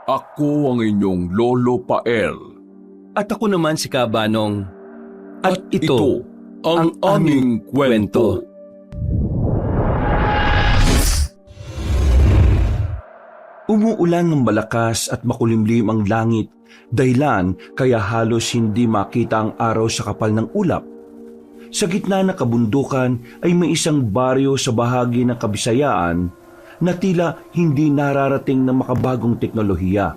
Ako ang inyong Lolo Pael. At ako naman si Kabanong. At Ito ang aming kwento. Umuulan ng malakas at makulimlim ang langit, dahilan kaya halos hindi makita ang araw sa kapal ng ulap. Sa gitna ng kabundukan ay may isang baryo sa bahagi ng Kabisayaan na tila hindi nararating ng makabagong teknolohiya.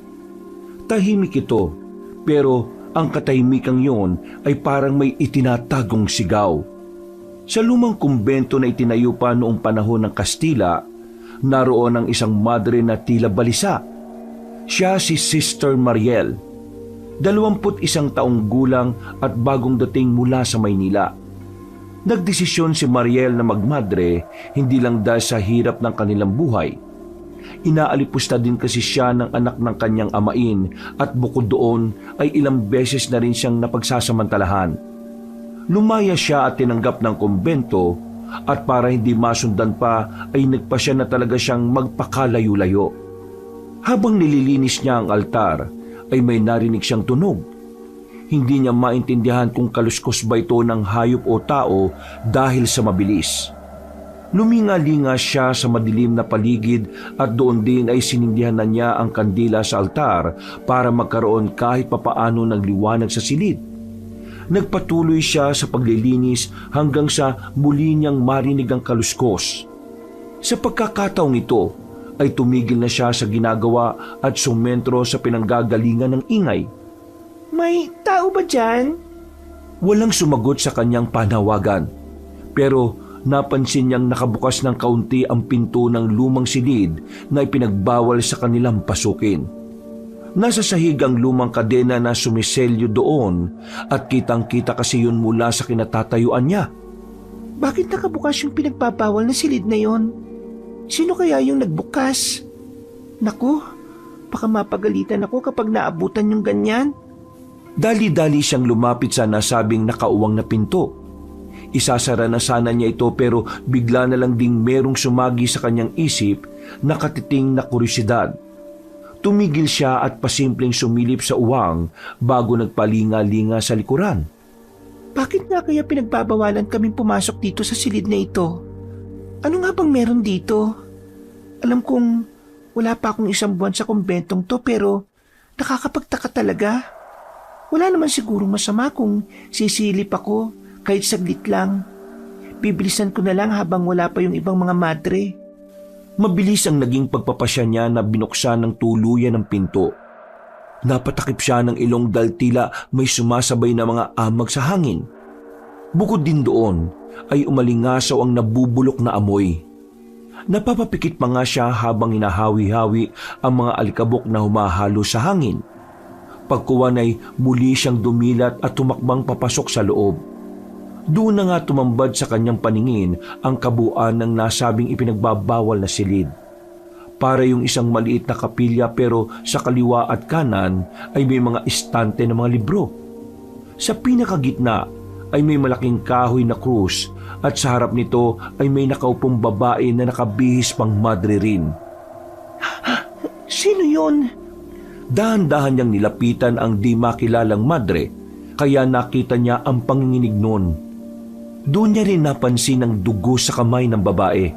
Tahimik ito, pero ang katahimikang yon ay parang may itinatagong sigaw. Sa lumang kumbento na itinayo pa noong panahon ng Kastila, naroon ang isang madre na tila balisa. Siya si Sister Mariel, 21 taong gulang at bagong dating mula sa Maynila. Nagdesisyon si Mariel na magmadre hindi lang dahil sa hirap ng kanilang buhay. Inaalipusta din kasi siya ng anak ng kanyang amain at bukod doon ay ilang beses na rin siyang napagsasamantalahan. Lumaya siya at tinanggap ng kumbento at para hindi masundan pa ay nagpasya na talaga siyang magpakalayo-layo. Habang nililinis niya ang altar ay may narinig siyang tunog. Hindi niya maintindihan kung kaluskos ba ito ng hayop o tao dahil sa mabilis. Luminga-linga siya sa madilim na paligid at doon din ay sinindihan na niya ang kandila sa altar para magkaroon kahit papaano ng liwanag sa silid. Nagpatuloy siya sa paglilinis hanggang sa muli niyang marinig ang kaluskos. Sa pagkakataong ito ay tumigil na siya sa ginagawa at sumentro sa pinanggagalingan ng ingay. May tao ba dyan? Walang sumagot sa kanyang panawagan, pero napansin niyang nakabukas ng kaunti ang pinto ng lumang silid na ipinagbawal sa kanilang pasukin. Nasa sahig ang lumang kadena na sumiselyo doon at kitang-kita kasi yun mula sa kinatatayuan niya. Bakit nakabukas yung pinagbabawal na silid na yon? Sino kaya yung nagbukas? Naku, baka mapagalitan ako kapag naabutan yung ganyan. Dali-dali siyang lumapit sa nasabing nakauwang na pinto. Isasara na sana niya ito pero bigla na lang ding merong sumagi sa kanyang isip na katiting na kuryosidad. Tumigil siya at pasimpleng sumilip sa uwang bago nagpalinga-linga sa likuran. Bakit nga kaya pinagbabawalan kaming pumasok dito sa silid na ito? Ano nga bang meron dito? Alam kong wala pa akong 1 buwan sa kumbentong to pero nakakapagtaka talaga. Wala naman sigurong masama kung sisilip ako kahit saglit lang. Bibilisan ko na lang habang wala pa yung ibang mga madre. Mabilis ang naging pagpapasya niya na binuksan ng tuluyan ng pinto. Napatakip siya ng ilong dahil tila may sumasabay na mga amag sa hangin. Bukod din doon ay umalingasaw ang nabubulok na amoy. Napapapikit pa nga siya habang hinahawi-hawi ang mga alikabok na humahalo sa hangin. Pagkuwan ay muli siyang dumilat at tumakbang papasok sa loob. Doon na nga tumambad sa kanyang paningin ang kabuuan ng nasabing ipinagbabawal na silid. Para yung isang maliit na kapilya pero sa kaliwa at kanan ay may mga istante ng mga libro. Sa pinakagitna ay may malaking kahoy na krus at sa harap nito ay may nakaupong babae na nakabihis pang madre rin. Sino yun? Dahan-dahan niyang nilapitan ang di makilalang madre, kaya nakita niya ang panginginig noon. Doon niya rin napansin ang dugo sa kamay ng babae.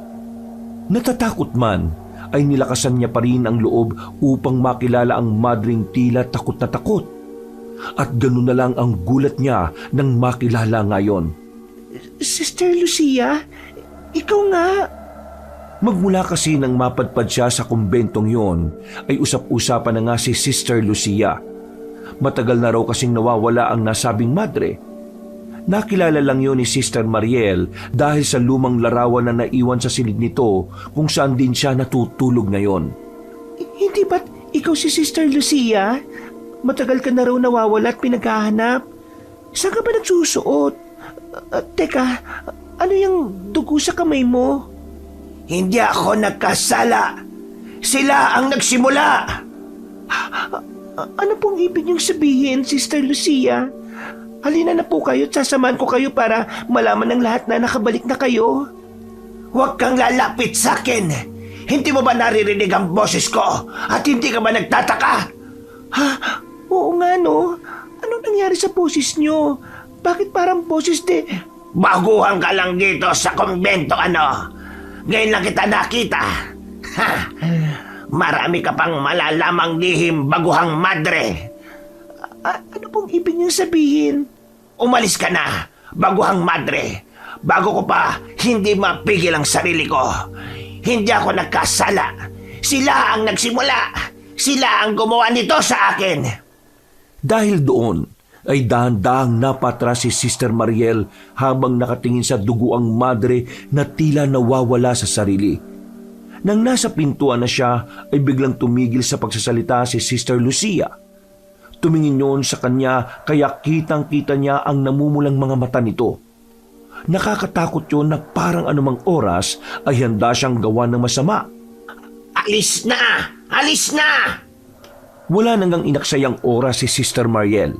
Natatakot man, ay nilakasan niya pa rin ang loob upang makilala ang madring tila takot na takot. At ganun na lang ang gulat niya nang makilala ngayon. Sister Lucia, ikaw nga. Magmula kasi nang mapadpad siya sa kumbentong yon, ay usap-usapan na nga si Sister Lucia. Matagal na raw kasing nawawala ang nasabing madre. Nakilala lang yon ni Sister Mariel dahil sa lumang larawan na naiwan sa silid nito kung saan din siya natutulog ngayon. Hindi ba't ikaw si Sister Lucia? Matagal ka na raw nawawala at pinaghahanap. Saan ka ba nagsusuot? Teka, ano yung dugo sa kamay mo? Hindi ako nagkasala. Sila ang nagsimula. Ano pong ibig niyong sabihin, Sister Lucia? Halina na po kayo at sasamahan ko kayo para malaman ng lahat na nakabalik na kayo. Huwag kang lalapit sa akin. Hindi mo ba naririnig ang boses ko? At hindi ka ba nagtataka? Ha? Oo nga no. Anong nangyari sa boses nyo? Bakit parang boses Baguhan ka lang dito sa kumbento, ano? Ngayon lang kita nakita. Ha? Marami ka pang malalamang lihim, baguhang madre. Ano pong ibig niyong sabihin? Umalis ka na, baguhang madre. Bago ko pa hindi mapigil ang sarili ko. Hindi ako nagkasala. Sila ang nagsimula. Sila ang gumawa nito sa akin. Dahil doon ay dahan-dahang napatras si Sister Mariel habang nakatingin sa duguang madre na tila nawawala sa sarili. Nang nasa pintuan na siya ay biglang tumigil sa pagsasalita si Sister Lucia. Tumingin yun sa kanya kaya kitang-kita niya ang namumulang mga mata nito. Nakakatakot yun na parang anumang oras ay handa siyang gawa ng masama. Alis na! Alis na! Wala nang inaksayang oras si Sister Mariel.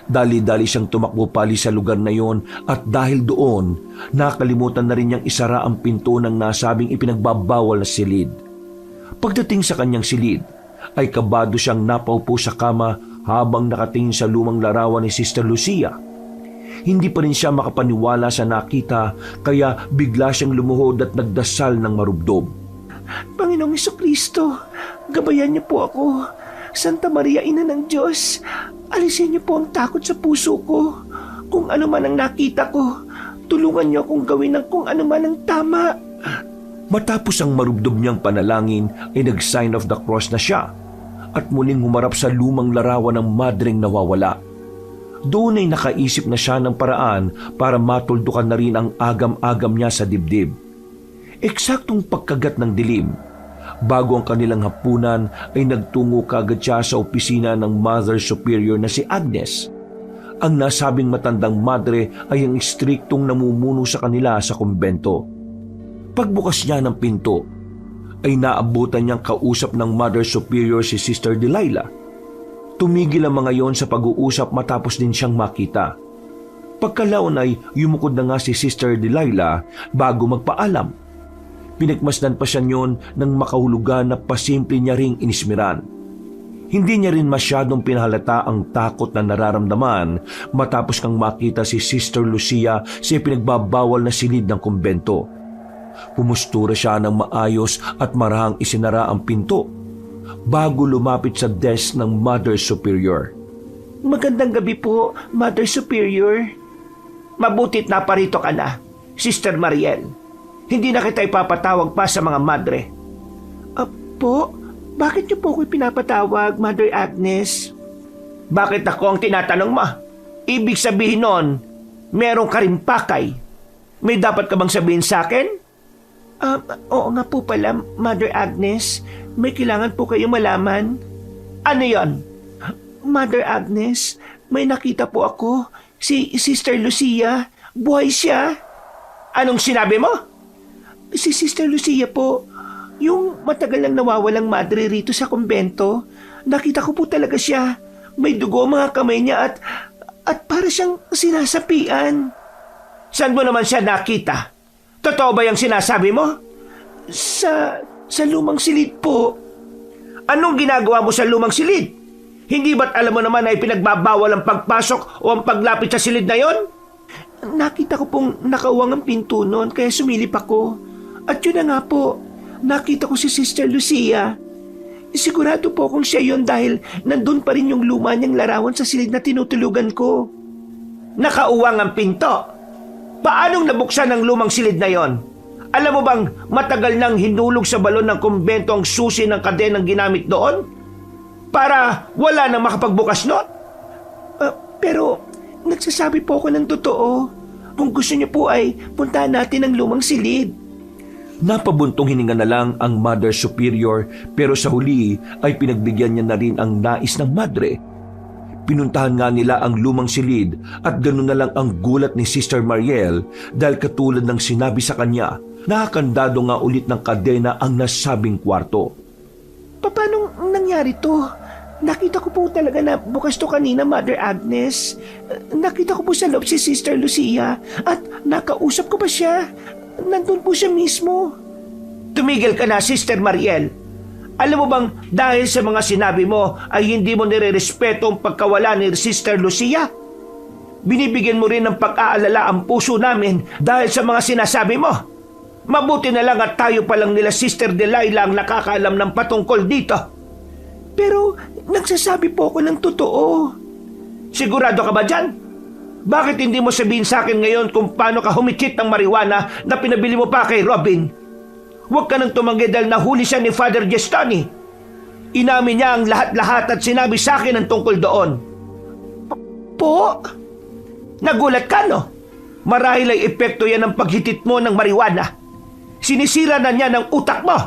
Dali-dali siyang tumakbo pali sa lugar na yon at dahil doon, nakalimutan na rin niyang isara ang pinto ng nasabing ipinagbabawal na silid. Pagdating sa kanyang silid, ay kabado siyang napaupo sa kama habang nakatingin sa lumang larawan ni Sister Lucia. Hindi pa rin siya makapaniwala sa nakita kaya bigla siyang lumuhod at nagdasal ng marubdob. Panginoong Jesucristo, gabayan niyo po ako. Santa Maria, Ina ng Diyos, alisin niyo po ang takot sa puso ko. Kung ano man ang nakita ko, tulungan niyo akong gawin ng kung ano man ang tama. Matapos ang marubdob niyang panalangin ay nag-sign of the cross na siya at muling humarap sa lumang larawan ng madreng nawawala. Doon ay nakaisip na siya ng paraan para matuldukan na rin ang agam-agam niya sa dibdib. Eksaktong pagkagat ng dilim, bago ang kanilang hapunan ay nagtungo kaagad siya sa opisina ng Mother Superior na si Agnes. Ang nasabing matandang madre ay ang istriktong namumuno sa kanila sa kumbento. Pagbukas niya ng pinto, ay naabutan niyang kausap ng Mother Superior si Sister Delilah. Tumigil ang mga yon sa pag-uusap matapos din siyang makita. Pagkalaon ay yumukod na nga si Sister Delilah bago magpaalam. Pinagmasdan pa siya niyon nang makahulugan na pasimple niya ring inismiran. Hindi niya rin masyadong pinahalata ang takot na nararamdaman matapos kang makita si Sister Lucia sa pinagbabawal na silid ng kumbento. Pumustura siya ng maayos at marahang isinara ang pinto bago lumapit sa desk ng Mother Superior. Magandang gabi po, Mother Superior. Mabutit na parito ka na, Sister Mariel. Hindi na kita ipapatawag pa sa mga madre. Po, bakit niyo po ako'y pinapatawag, Mother Agnes? Bakit ako ang tinatanong mo? Ibig sabihin nun, meron ka rin pakay. May dapat ka bang sabihin sa akin? Oo nga po pala, Mother Agnes. May kailangan po kayong malaman. Ano yon? Mother Agnes, may nakita po ako. Si Sister Lucia. Buhay siya. Anong sinabi mo? Si Sister Lucia po, yung matagal nang nawawalang madre rito sa kumbento. Nakita ko po talaga siya. May dugo mga kamay niya at para siyang sinasapian. Saan mo naman siya nakita? Totoo ba yung sinasabi mo? Sa lumang silid po. Anong ginagawa mo sa lumang silid? Hindi ba't alam mo naman ay pinagbabawal ang pagpasok o ang paglapit sa silid na yon? Nakita ko pong nakauwang ang pinto noon kaya sumilip ako. At yun na nga po, nakita ko si Sister Lucia. Sigurado po kung siya yun dahil nandun pa rin yung luma niyang larawan sa silid na tinutulugan ko. Nakauwang ang pinto? Paanong nabuksan ang lumang silid na yon? Alam mo bang matagal nang hinulog sa balon ng kumbento ang susi ng kadenang ginamit doon? Para wala nang makapagbukas noon? Pero nagsasabi po ako ng totoo. Kung gusto niyo po ay puntahan natin ang lumang silid. Napabuntong hininga na lang ang Mother Superior pero sa huli ay pinagbigyan niya na rin ang nais ng madre. Pinuntahan nga nila ang lumang silid at ganoon na lang ang gulat ni Sister Mariel dahil katulad ng sinabi sa kanya, nakakandado nga ulit ng kadena ang nasabing kwarto. Paano nangyari to? Nakita ko po talaga na bukas to kanina, Mother Agnes. Nakita ko po sa loob si Sister Lucia at nakausap ko pa siya. Nandun po siya mismo. Tumigil ka na, Sister Mariel. Alam mo bang dahil sa mga sinabi mo ay hindi mo nirerespeto ang pagkawala ni Sister Lucia? Binibigyan mo rin ng pag-aalala ang puso namin dahil sa mga sinasabi mo. Mabuti na lang at tayo pa lang nila Sister Delilah ang nakakaalam ng patungkol dito. Pero nagsasabi po ako ng totoo. Sigurado ka ba dyan? Bakit hindi mo sabihin sa akin ngayon kung paano ka humikit ng marijuana na pinabili mo pa kay Robin? Huwag ka nang tumanggi dahil nahuli siya ni Father Gestani. Inamin niya ang lahat-lahat at sinabi sa akin ang tungkol doon. Po? Nagulat ka, no? Marahil ay epekto yan ng paghitit mo ng marijuana. Sinisira na niya ng utak mo.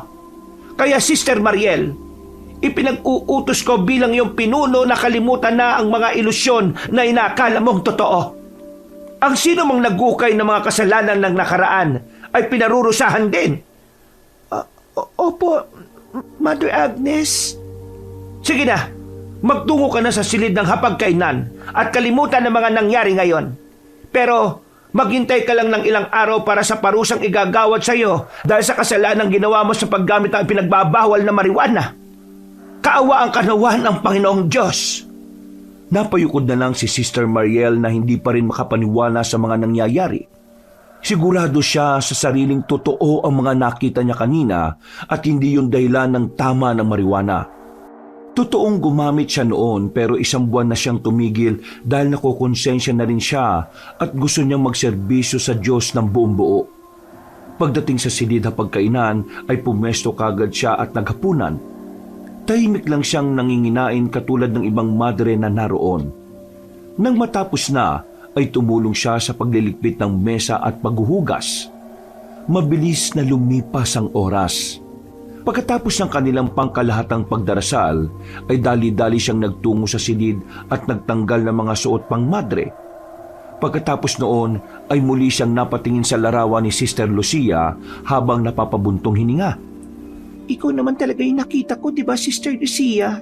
Kaya Sister Mariel, ipinag-uutos ko bilang iyong pinuno na kalimutan na ang mga ilusyon na inakala mong totoo. Ang sino mang nagukay ng mga kasalanan ng nakaraan ay pinarurusahan din. Opo, Mother Agnes. Sige na, magtungo ka na sa silid ng hapagkainan at kalimutan ang mga nangyari ngayon. Pero maghintay ka lang ng ilang araw para sa parusang igagawad sa iyo dahil sa kasalanan ginawa mo sa paggamit ng pinagbabawal na marijuana. Kaawa ang kanawan ng Panginoong Diyos. Napayukod na lang si Sister Mariel na hindi pa rin makapaniwala sa mga nangyayari. Sigurado siya sa sariling totoo ang mga nakita niya kanina at hindi yung dahilan ng tama ng marijuana. Totoong gumamit siya noon pero 1 buwan na siyang tumigil dahil nakokonsensya na rin siya at gusto niyang magserbisyo sa Diyos ng buong buo. Pagdating sa silid hapagkainan ay pumesto kagad siya at naghapunan. Tahimik lang siyang nanginginain katulad ng ibang madre na naroon. Nang matapos na, ay tumulong siya sa pagliligpit ng mesa at paghuhugas. Mabilis na lumipas ang oras. Pagkatapos ng kanilang pangkalahatang pagdarasal, ay dali-dali siyang nagtungo sa silid at nagtanggal ng mga suot pang madre. Pagkatapos noon, ay muli siyang napatingin sa larawan ni Sister Lucia habang napapabuntong hininga. Ikaw naman talaga yung nakita ko, di ba, Sister Lucia?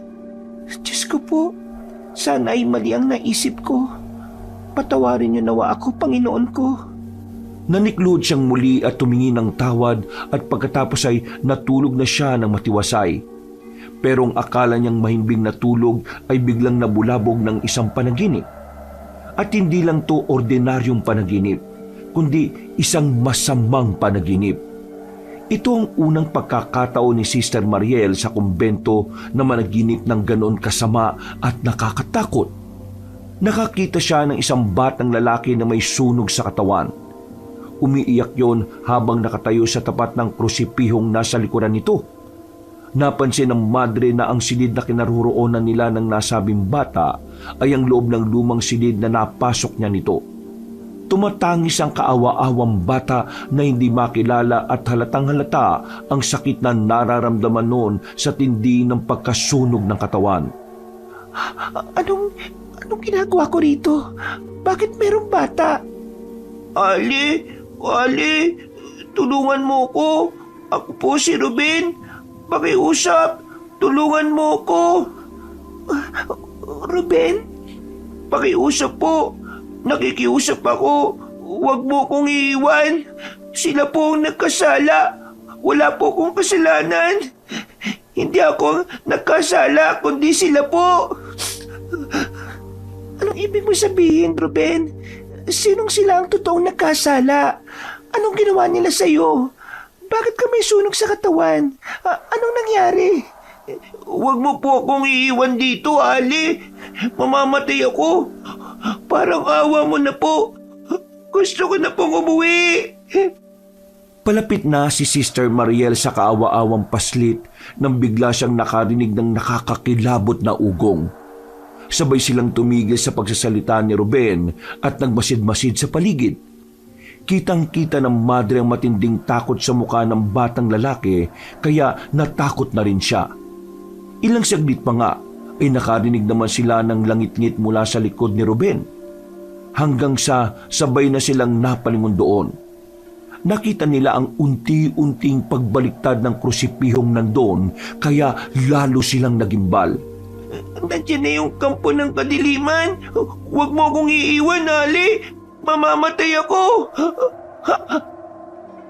Diyos ko po, sana ay mali ang naisip ko. Patawarin niyo nawa ako, Panginoon ko. Naniklood siyang muli at tumingin ng tawad at pagkatapos ay natulog na siya ng matiwasay. Pero ang akala niyang mahimbing natulog ay biglang nabulabog ng isang panaginip. At hindi lang to ordinaryong panaginip, kundi isang masamang panaginip. Ito ang unang pagkakataon ni Sister Mariel sa kumbento na managinip ng ganoon kasama at nakakatakot. Nakakita siya ng isang batang lalaki na may sunog sa katawan. Umiiyak yon habang nakatayo sa tapat ng krusipihong nasa likuran nito. Napansin ng madre na ang silid na kinaroroonan nila ng nasabing bata ay ang loob ng lumang silid na napasok niya nito. Tumatangis ang kaawa-awang bata na hindi makilala at halatang-halata ang sakit na nararamdaman noon sa tindi ng pagkasunog ng katawan. Anong ginagawa ko rito? Bakit merong bata? Ali, tulungan mo ko. Ako po si Ruben. Pakiusap, tulungan mo ko. Ruben? Pakiusap po. Nakikiusap ako. Huwag mo kong iiwan. Sila po ang nagkasala. Wala po akong kasalanan. Hindi ako nagkasala, kundi sila po. Anong ibig mo sabihin, Ruben? Sinong sila ang totoong nagkasala? Anong ginawa nila sa'yo? Bakit ka may sunog sa katawan? Anong nangyari? Huwag mo po akong iiwan dito, Ali. Mamamatay ako. Parang awa mo na po. Gusto ko na pong umuwi. Palapit na si Sister Mariel sa kaawa-awang paslit nang bigla siyang nakarinig ng nakakakilabot na ugong. Sabay silang tumigil sa pagsasalita ni Ruben at nagmasid-masid sa paligid. Kitang-kita ng madre ang matinding takot sa mukha ng batang lalaki kaya natakot na rin siya. Ilang saglit pa nga ay nakarinig naman sila ng langit-ngit mula sa likod ni Ruben. Hanggang sa sabay na silang napalingon doon. Nakita nila ang unti-unting pagbaliktad ng krusipihong nandoon kaya lalo silang nagimbal. Nandiyan na yung kampo ng kadiliman. Huwag mo akong iiwan, Ali. Mamamatay ako.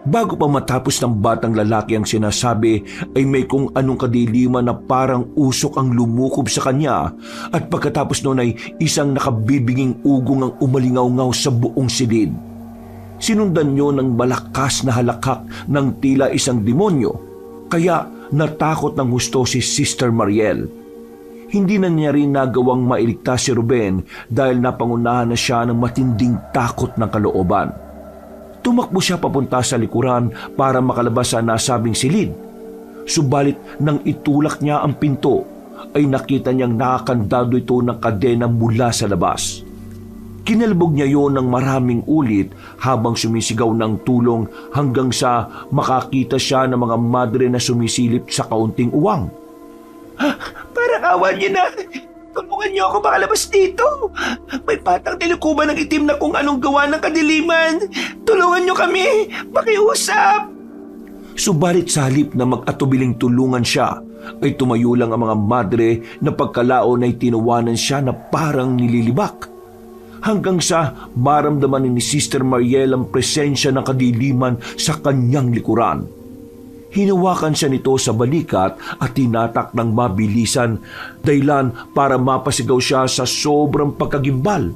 Bago pa matapos ng batang lalaki ang sinasabi ay may kung anong kadiliman na parang usok ang lumukob sa kanya at pagkatapos noon ay isang nakabibinging ugong ang umalingaw-ngaw sa buong silid. Sinundan niyo ng malakas na halakak ng tila isang demonyo kaya natakot ng husto si Sister Mariel. Hindi na niya rin nagawang mailigtas si Ruben dahil napangunahan na siya ng matinding takot ng kalooban. Tumakbo siya papunta sa likuran para makalabas sa nasabing silid. Subalit nang itulak niya ang pinto, ay nakita niyang nakakandado ito ng kadena mula sa labas. Kinalbog niya yon ng maraming ulit habang sumisigaw ng tulong hanggang sa makakita siya ng mga madre na sumisilip sa kaunting uwang. Parang awan niyo na. Tulungan niyo ako makalabas dito. May patang nilukuban ng itim na kung anong gawa ng kadiliman. Tulungan niyo kami. Makiusap. Subalit sa halip na mag-atubiling tulungan siya, ay tumayo lang ang mga madre na pagkalaon ay tinawanan siya na parang nililibak. Hanggang sa maramdaman ni Sister Mariel ang presensya ng kadiliman sa kanyang likuran. Hinawakan siya nito sa balikat at tinatak ng mabilisan dahilan para mapasigaw siya sa sobrang pagkagimbal.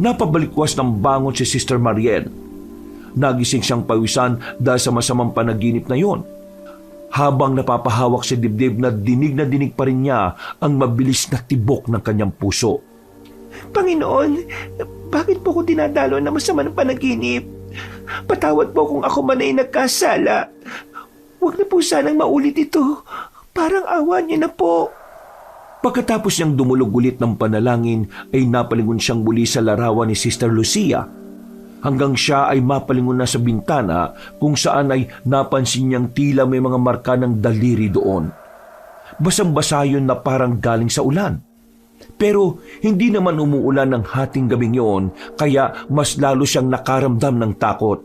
Napabalikwas ng bangon si Sister Mariel. Nagising siyang pawisan dahil sa masamang panaginip na yon. Habang napapahawak sa dibdib na dinig pa rin niya ang mabilis na tibok ng kanyang puso. Panginoon, bakit po ko dinadalo na masama ng panaginip? Patawad po kung ako man ay nagkasala. Huwag na po sanang maulit ito. Parang awa niyo na po. Pagkatapos niyang dumulog ulit ng panalangin ay napalingon siyang muli sa larawan ni Sister Lucia. Hanggang siya ay mapalingon na sa bintana kung saan ay napansin niyang tila may mga marka ng daliri doon. Basang-basa yun na parang galing sa ulan. Pero hindi naman umuulan ng hating gabing yon kaya mas lalo siyang nakaramdam ng takot.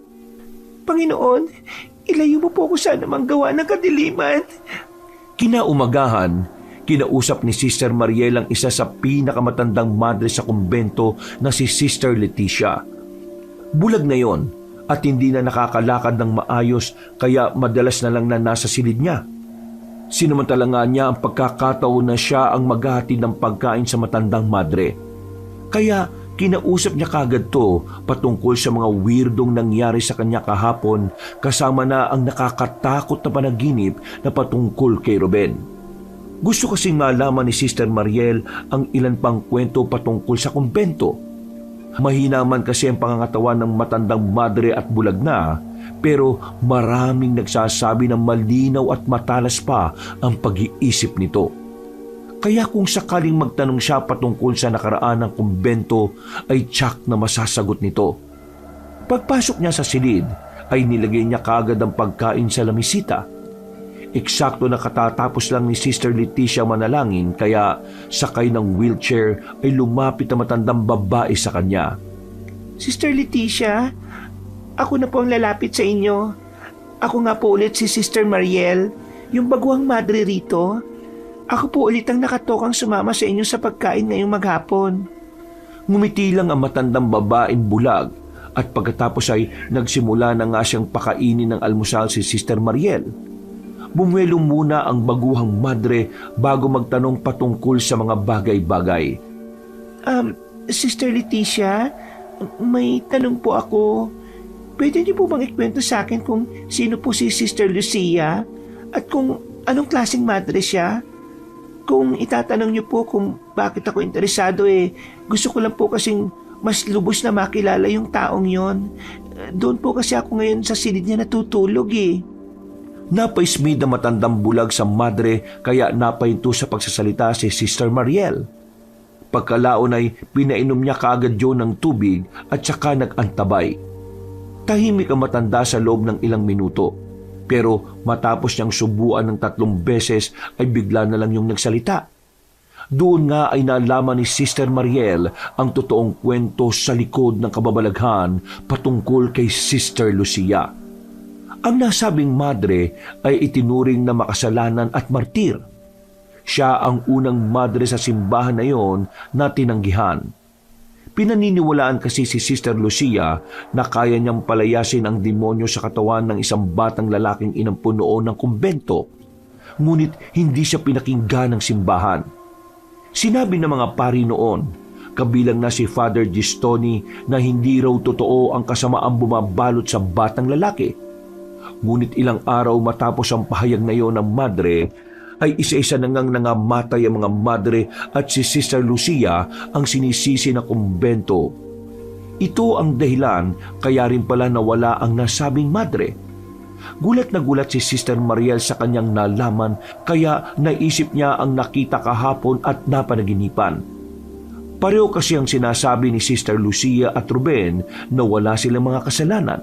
Panginoon, ilayo mo po ako sa anumang gawa ng kadiliman. Kinaumagahan, kinausap ni Sister Mariel ang isa sa pinakamatandang madre sa kumbento na si Sister Leticia. Bulag na yon at hindi na nakakalakad ng maayos kaya madalas na lang na nasa silid niya. Sinamantala nga niya ang pagkakataon na siya ang maghahatid ng pagkain sa matandang madre. Kaya kinausap niya kagad to patungkol sa mga weirdong nangyari sa kanya kahapon kasama na ang nakakatakot na panaginip na patungkol kay Ruben. Gusto kasing malaman ni Sister Mariel ang ilan pang kwento patungkol sa kumbento. Mahina man kasi ang pangangatawan ng matandang madre at bulag na, pero maraming nagsasabi ng malinaw at matalas pa ang pag-iisip nito. Kaya kung sakaling magtanong siya patungkol sa nakaraan ng kumbento ay tiyak na masasagot nito. Pagpasok niya sa silid ay nilagay niya kaagad ang pagkain sa lamisita. Eksakto na katatapos lang ni Sister Leticia manalangin kaya sakay ng wheelchair ay lumapit na matandang babae sa kanya. Sister Leticia, ako na po ang lalapit sa inyo. Ako nga po ulit si Sister Mariel, yung baguhang madre rito. Ako po ulit ang nakatokang sumama sa inyo sa pagkain ngayong maghapon. Ngumiti lang ang matandang babaeng bulag at pagkatapos ay nagsimula na nga siyang pakainin ng almusal si Sister Mariel. Bumuelo muna ang baguhang madre bago magtanong patungkol sa mga bagay-bagay. Sister Leticia, may tanong po ako. Pwede niyo po bang ikwento sa akin kung sino po si Sister Lucia at kung anong klaseng madre siya? Kung itatanong niyo po kung bakit ako interesado gusto ko lang po kasing mas lubos na makilala yung taong yon. Doon po kasi ako ngayon sa silid niya natutulog Napaismid na matandang bulag sa madre kaya napahinto sa pagsasalita si Sister Mariel. Pagkalaon ay pinainom niya kaagad yun ng tubig at saka nag-antabay. Tahimik ang matanda sa loob ng ilang minuto. Pero matapos niyang subuan ng 3 beses ay bigla na lang yung nagsalita. Doon nga ay nalaman ni Sister Mariel ang totoong kwento sa likod ng kababalaghan patungkol kay Sister Lucia. Ang nasabing madre ay itinuring na makasalanan at martir. Siya ang unang madre sa simbahan na yon na tinanggihan. Pinaniniwalaan kasi si Sister Lucia na kaya niyang palayasin ang demonyo sa katawan ng isang batang lalaking inampo noon ng kumbento. Ngunit hindi siya pinakinggan ng simbahan. Sinabi ng mga pari noon, kabilang na si Father Gistoni, na hindi raw totoo ang kasamaang bumabalot sa batang lalaki. Ngunit ilang araw matapos ang pahayag na iyon ng madre, ay isa-isa nang nangamatay ang mga madre at si Sister Lucia ang sinisisi ng kumbento. Ito ang dahilan kaya rin pala nawala ang nasabing madre. Gulat na gulat si Sister Mariel sa kanyang nalaman kaya naisip niya ang nakita kahapon at napanaginipan. Pareho kasi ang sinasabi ni Sister Lucia at Ruben na wala silang mga kasalanan.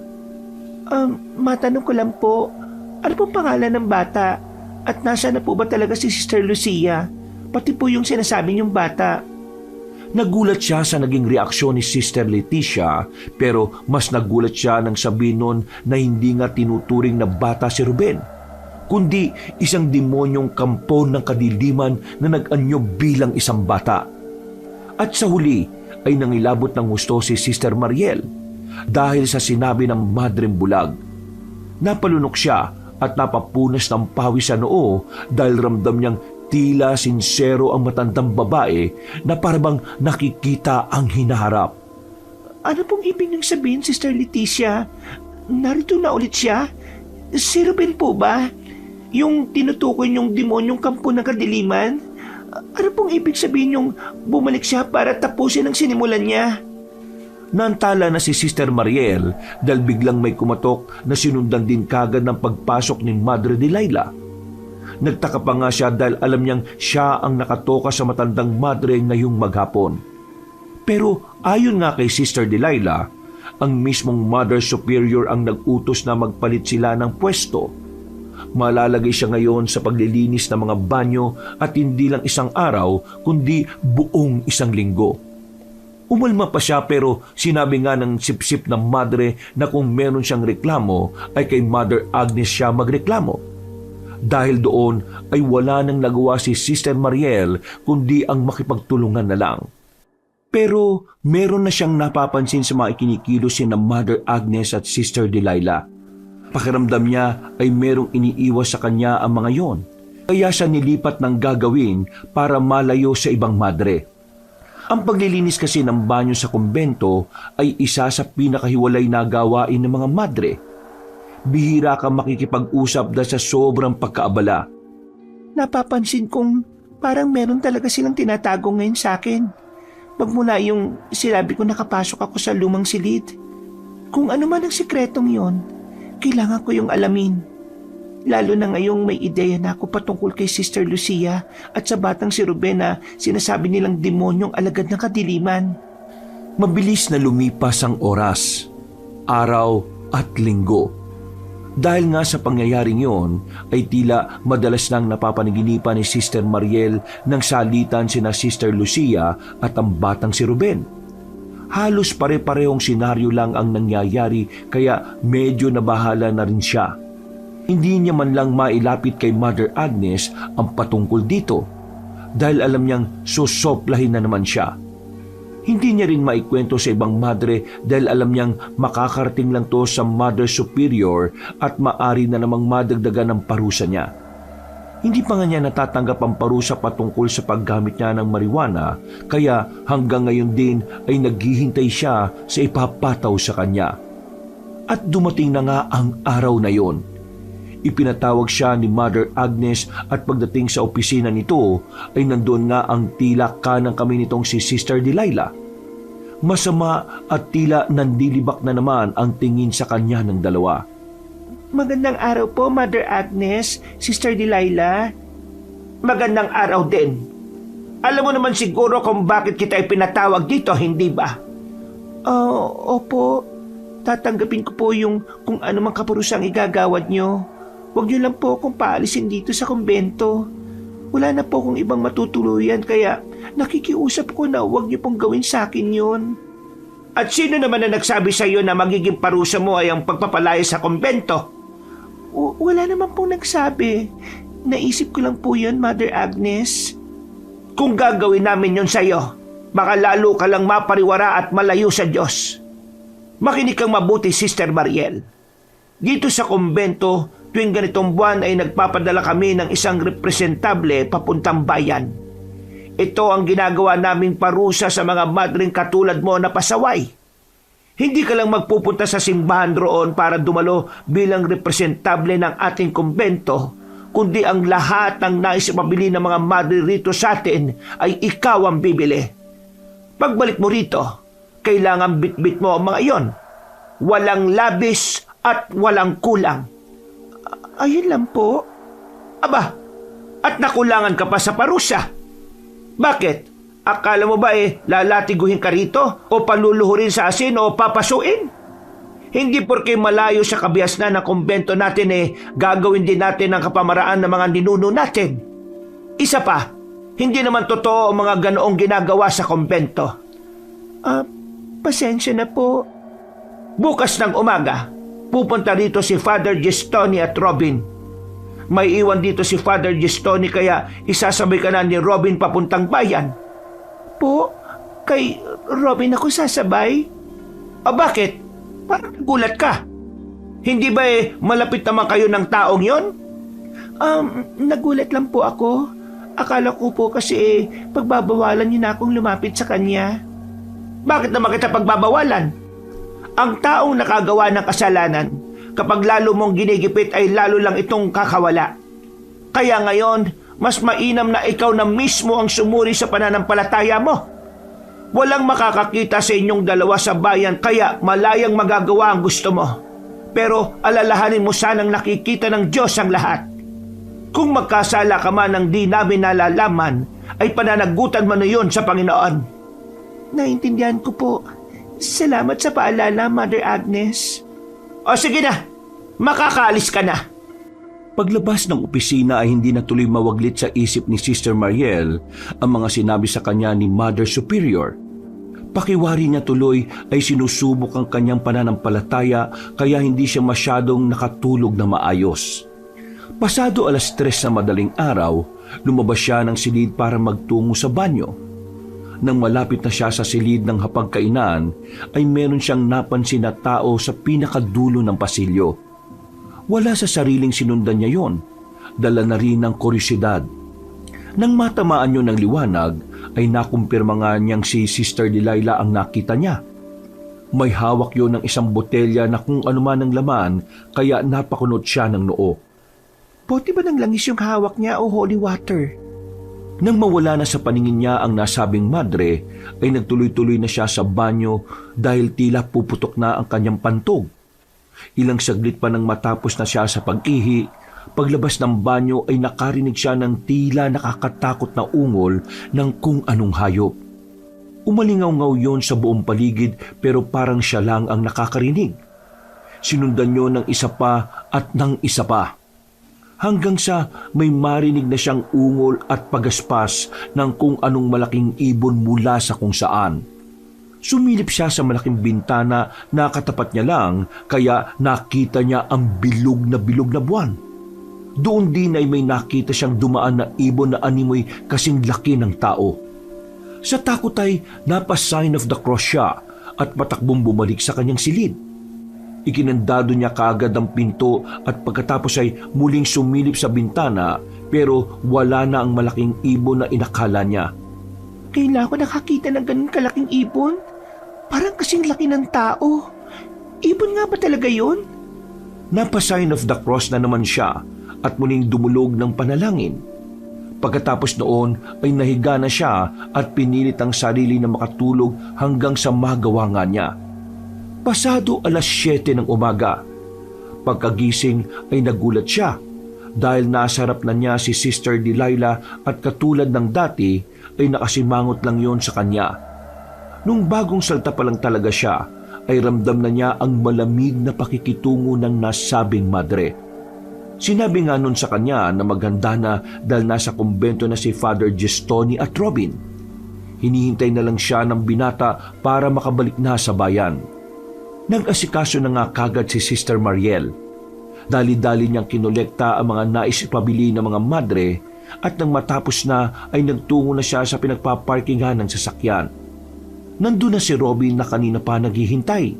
Matanong ko lang po, ano pong pangalan ng bata? At nasaan na po ba talaga si Sister Lucia? Pati po yung sinasabi niyong bata. Nagulat siya sa naging reaksyon ni Sister Leticia, pero mas nagulat siya nang sabihin nun na hindi nga tinuturing na bata si Ruben, kundi isang demonyong kampo ng kadiliman na nag-anyo bilang isang bata. At sa huli ay nangilabot ng gusto si Sister Mariel dahil sa sinabi ng madreng bulag. Napalunok siya at napapunas ng pawis sa noo dahil ramdam niyang tila sinsero ang matandang babae na parabang nakikita ang hinaharap. Ano pong ibig niyong sabihin, Sister Leticia? Narito na ulit siya? Si Ruben po ba? Yung tinutukoy niyong demonyong kampo ng kadiliman? Ano pong ibig sabihin niyong bumalik siya para tapusin ang sinimulan niya? Naantala na si Sister Mariel dahil biglang may kumatok na sinundan din kagad ng pagpasok ni Madre Delilah. Nagtaka pa nga siya dahil alam niyang siya ang nakatoka sa matandang madre ngayong maghapon. Pero ayon nga kay Sister Delilah, ang mismong Mother Superior ang nag-utos na magpalit sila ng pwesto. Malalagay siya ngayon sa paglilinis ng mga banyo at hindi lang isang araw kundi buong isang linggo. Umalma pa siya pero sinabi nga ng sipsip ng madre na kung meron siyang reklamo ay kay Mother Agnes siya magreklamo. Dahil doon ay wala nang nagawa si Sister Mariel kundi ang makipagtulungan na lang. Pero meron na siyang napapansin sa mga ikinikilos ng Mother Agnes at Sister Delilah. Pakiramdam niya ay merong iniiwas sa kanya ang mga yon. Kaya siya nilipat ng gagawin para malayo sa ibang madre. Ang paglilinis kasi ng banyo sa kumbento ay isa sa pinakahiwalay na gawain ng mga madre. Bihira kang makikipag-usap dahil sa sobrang pagkaabala. Napapansin kong parang meron talaga silang tinatago ngayon sa akin. Magmula yung sinabi ko nakapasok ako sa lumang silid. Kung ano man ang sikretong yon, kailangan ko yung alamin. Lalo na ngayong may ideya na ako patungkol kay Sister Lucia at sa batang si Ruben na sinasabi nilang demonyong alagad ng kadiliman. Mabilis na lumipas ang oras, araw at linggo. Dahil nga sa pangyayaring yon, ay tila madalas nang napapanaginipan ni Sister Mariel ng salitan sina Sister Lucia at ang batang si Ruben. Halos pare-parehong senaryo lang ang nangyayari kaya medyo nabahala na rin siya. Hindi niya man lang mailapit kay Mother Agnes ang patungkol dito dahil alam niyang susoplahin na naman siya. Hindi niya rin maikwento sa ibang madre dahil alam niyang makakarating lang to sa Mother Superior at maari na namang madagdagan ng parusa niya. Hindi pa nga niya natatanggap ang parusa patungkol sa paggamit niya ng marijuana kaya hanggang ngayon din ay naghihintay siya sa ipapataw sa kanya. At dumating na nga ang araw na yon. Ipinatawag siya ni Mother Agnes at pagdating sa opisina nito ay nandoon nga ang tila kanang kami nitong si Sister Delilah. Masama at tila nandilibak na naman ang tingin sa kanya ng dalawa. Magandang araw po, Mother Agnes, Sister Delilah. Magandang araw din. Alam mo naman siguro kung bakit kita ipinatawag dito, hindi ba? Opo. Tatanggapin ko po yung kung ano mang kapurusang igagawad nyo. Huwag niyo lang po akong paalisin dito sa kumbento. Wala na po akong ibang matutuluyan kaya nakikiusap ko na huwag niyo pong gawin sa akin yun. At sino naman na nagsabi sa iyo na magiging parusa mo ay ang pagpapalaya sa kumbento? Wala naman pong nagsabi. Naisip ko lang po yun, Mother Agnes. Kung gagawin namin yun sa iyo, baka lalo ka lang mapariwara at malayo sa Diyos. Makinig kang mabuti, Sister Mariel. Dito sa kumbento, tuwing ganitong buwan ay nagpapadala kami ng isang representable papuntang bayan. Ito ang ginagawa naming parusa sa mga madring katulad mo na pasaway. Hindi ka lang magpupunta sa simbahan roon para dumalo bilang representable ng ating kumbento, kundi ang lahat ng nais mabili ng mga madre rito sa atin ay ikaw ang bibili. Pagbalik mo rito, kailangan bitbit mo ang mga iyon. Walang labis at walang kulang. Ayun lang po. Aba, at nakulangan ka pa sa parusa. Bakit? Akala mo ba lalatiguhin ka rito o paluluhurin sa asin o papasuin? Hindi porke malayo sa kabiasnan ng kumbento natin gagawin din natin ang kapamaraan ng mga ninuno natin. Isa pa, hindi naman totoo ang mga ganoong ginagawa sa kumbento. Pasensya na po. Bukas ng umaga, pupunta dito si Father Gestoni at Robin. May iwan dito si Father Gestoni kaya isasabay ka na ni Robin papuntang bayan. Po, kay Robin ako sasabay? Bakit? Parang gulat ka. Hindi ba malapit naman kayo ng taong yon? Nagulat lang po ako. Akala ko po kasi pagbabawalan niyo na akong lumapit sa kanya. Bakit naman kita pagbabawalan? Ang taong nakagawa ng kasalanan, kapag lalo mong ginigipit ay lalo lang itong kakawala. Kaya ngayon, mas mainam na ikaw na mismo ang sumuri sa pananampalataya mo. Walang makakakita sa inyong dalawa sa bayan kaya malayang magagawa ang gusto mo. Pero alalahanin mo sanang nakikita ng Diyos ang lahat. Kung magkasala ka man ng di namin nalalaman, ay pananagutan mo na yun sa Panginoon. Naintindihan ko po. Salamat sa paalala, Mother Agnes. O sige na, makakaalis ka na. Paglabas ng opisina ay hindi na tuloy mawaglit sa isip ni Sister Mariel ang mga sinabi sa kanya ni Mother Superior. Pakiwari niya tuloy ay sinusubok ang kanyang pananampalataya kaya hindi siya masyadong nakatulog na maayos. Pasado 3:00 na madaling araw, lumabas siya ng silid para magtungo sa banyo. Nang malapit na siya sa silid ng hapagkainan, ay meron siyang napansin na tao sa pinakadulo ng pasilyo. Wala sa sariling sinundan niya yon, dala na rin ng kuryosidad. Nang matamaan niyo ng liwanag, ay nakumpirma nga niyang si Sister Delilah ang nakita niya. May hawak yon ng isang botelya na kung anuman ang laman, kaya napakunot siya ng noo. Bote ba ng langis yung hawak niya o holy water? Nang mawala na sa paningin niya ang nasabing madre, ay nagtuloy-tuloy na siya sa banyo dahil tila puputok na ang kanyang pantog. Ilang saglit pa nang matapos na siya sa pag-ihi, paglabas ng banyo ay nakarinig siya ng tila nakakatakot na ungol ng kung anong hayop. Umalingaw-ngaw yon sa buong paligid pero parang siya lang ang nakakarinig. Sinundan niyo ng isa pa at ng isa pa. Hanggang sa may marinig na siyang ungol at pagaspas ng kung anong malaking ibon mula sa kung saan. Sumilip siya sa malaking bintana na katapat niya lang kaya nakita niya ang bilog na buwan. Doon din ay may nakita siyang dumaan na ibon na animoy kasing laki ng tao. Sa takot ay napa-sign of the cross siya at patakbong bumalik sa kanyang silid. Ikinandado niya kaagad ang pinto at pagkatapos ay muling sumilip sa bintana pero wala na ang malaking ibon na inakala niya. Kailan ko nakakita ng ganun kalaking ibon? Parang kasing laki ng tao. Ibon nga ba talaga yun? Napa-sign of the cross na naman siya at muling dumulog ng panalangin. Pagkatapos noon ay nahiga na siya at pinilit ang sarili na makatulog hanggang sa magawa nga niya. Pasado 7:00 ng umaga. Pagkagising ay nagulat siya dahil nasa harap na niya si Sister Delilah at katulad ng dati ay nakasimangot lang yon sa kanya. Nung bagong salta pa lang talaga siya ay ramdam na niya ang malamig na pakikitungo ng nasabing madre. Sinabi nga nun sa kanya na maghanda na dahil nasa kumbento na si Father Gestoni at Robin. Hinihintay na lang siya ng binata para makabalik na sa bayan. Nag-asikaso na nga kagad si Sister Mariel. Dali-dali niyang kinolekta ang mga nais ipabili ng mga madre at nang matapos na ay nagtungo na siya sa pinagpaparkingan ng sasakyan. Nandun na si Robin na kanina pa naghihintay.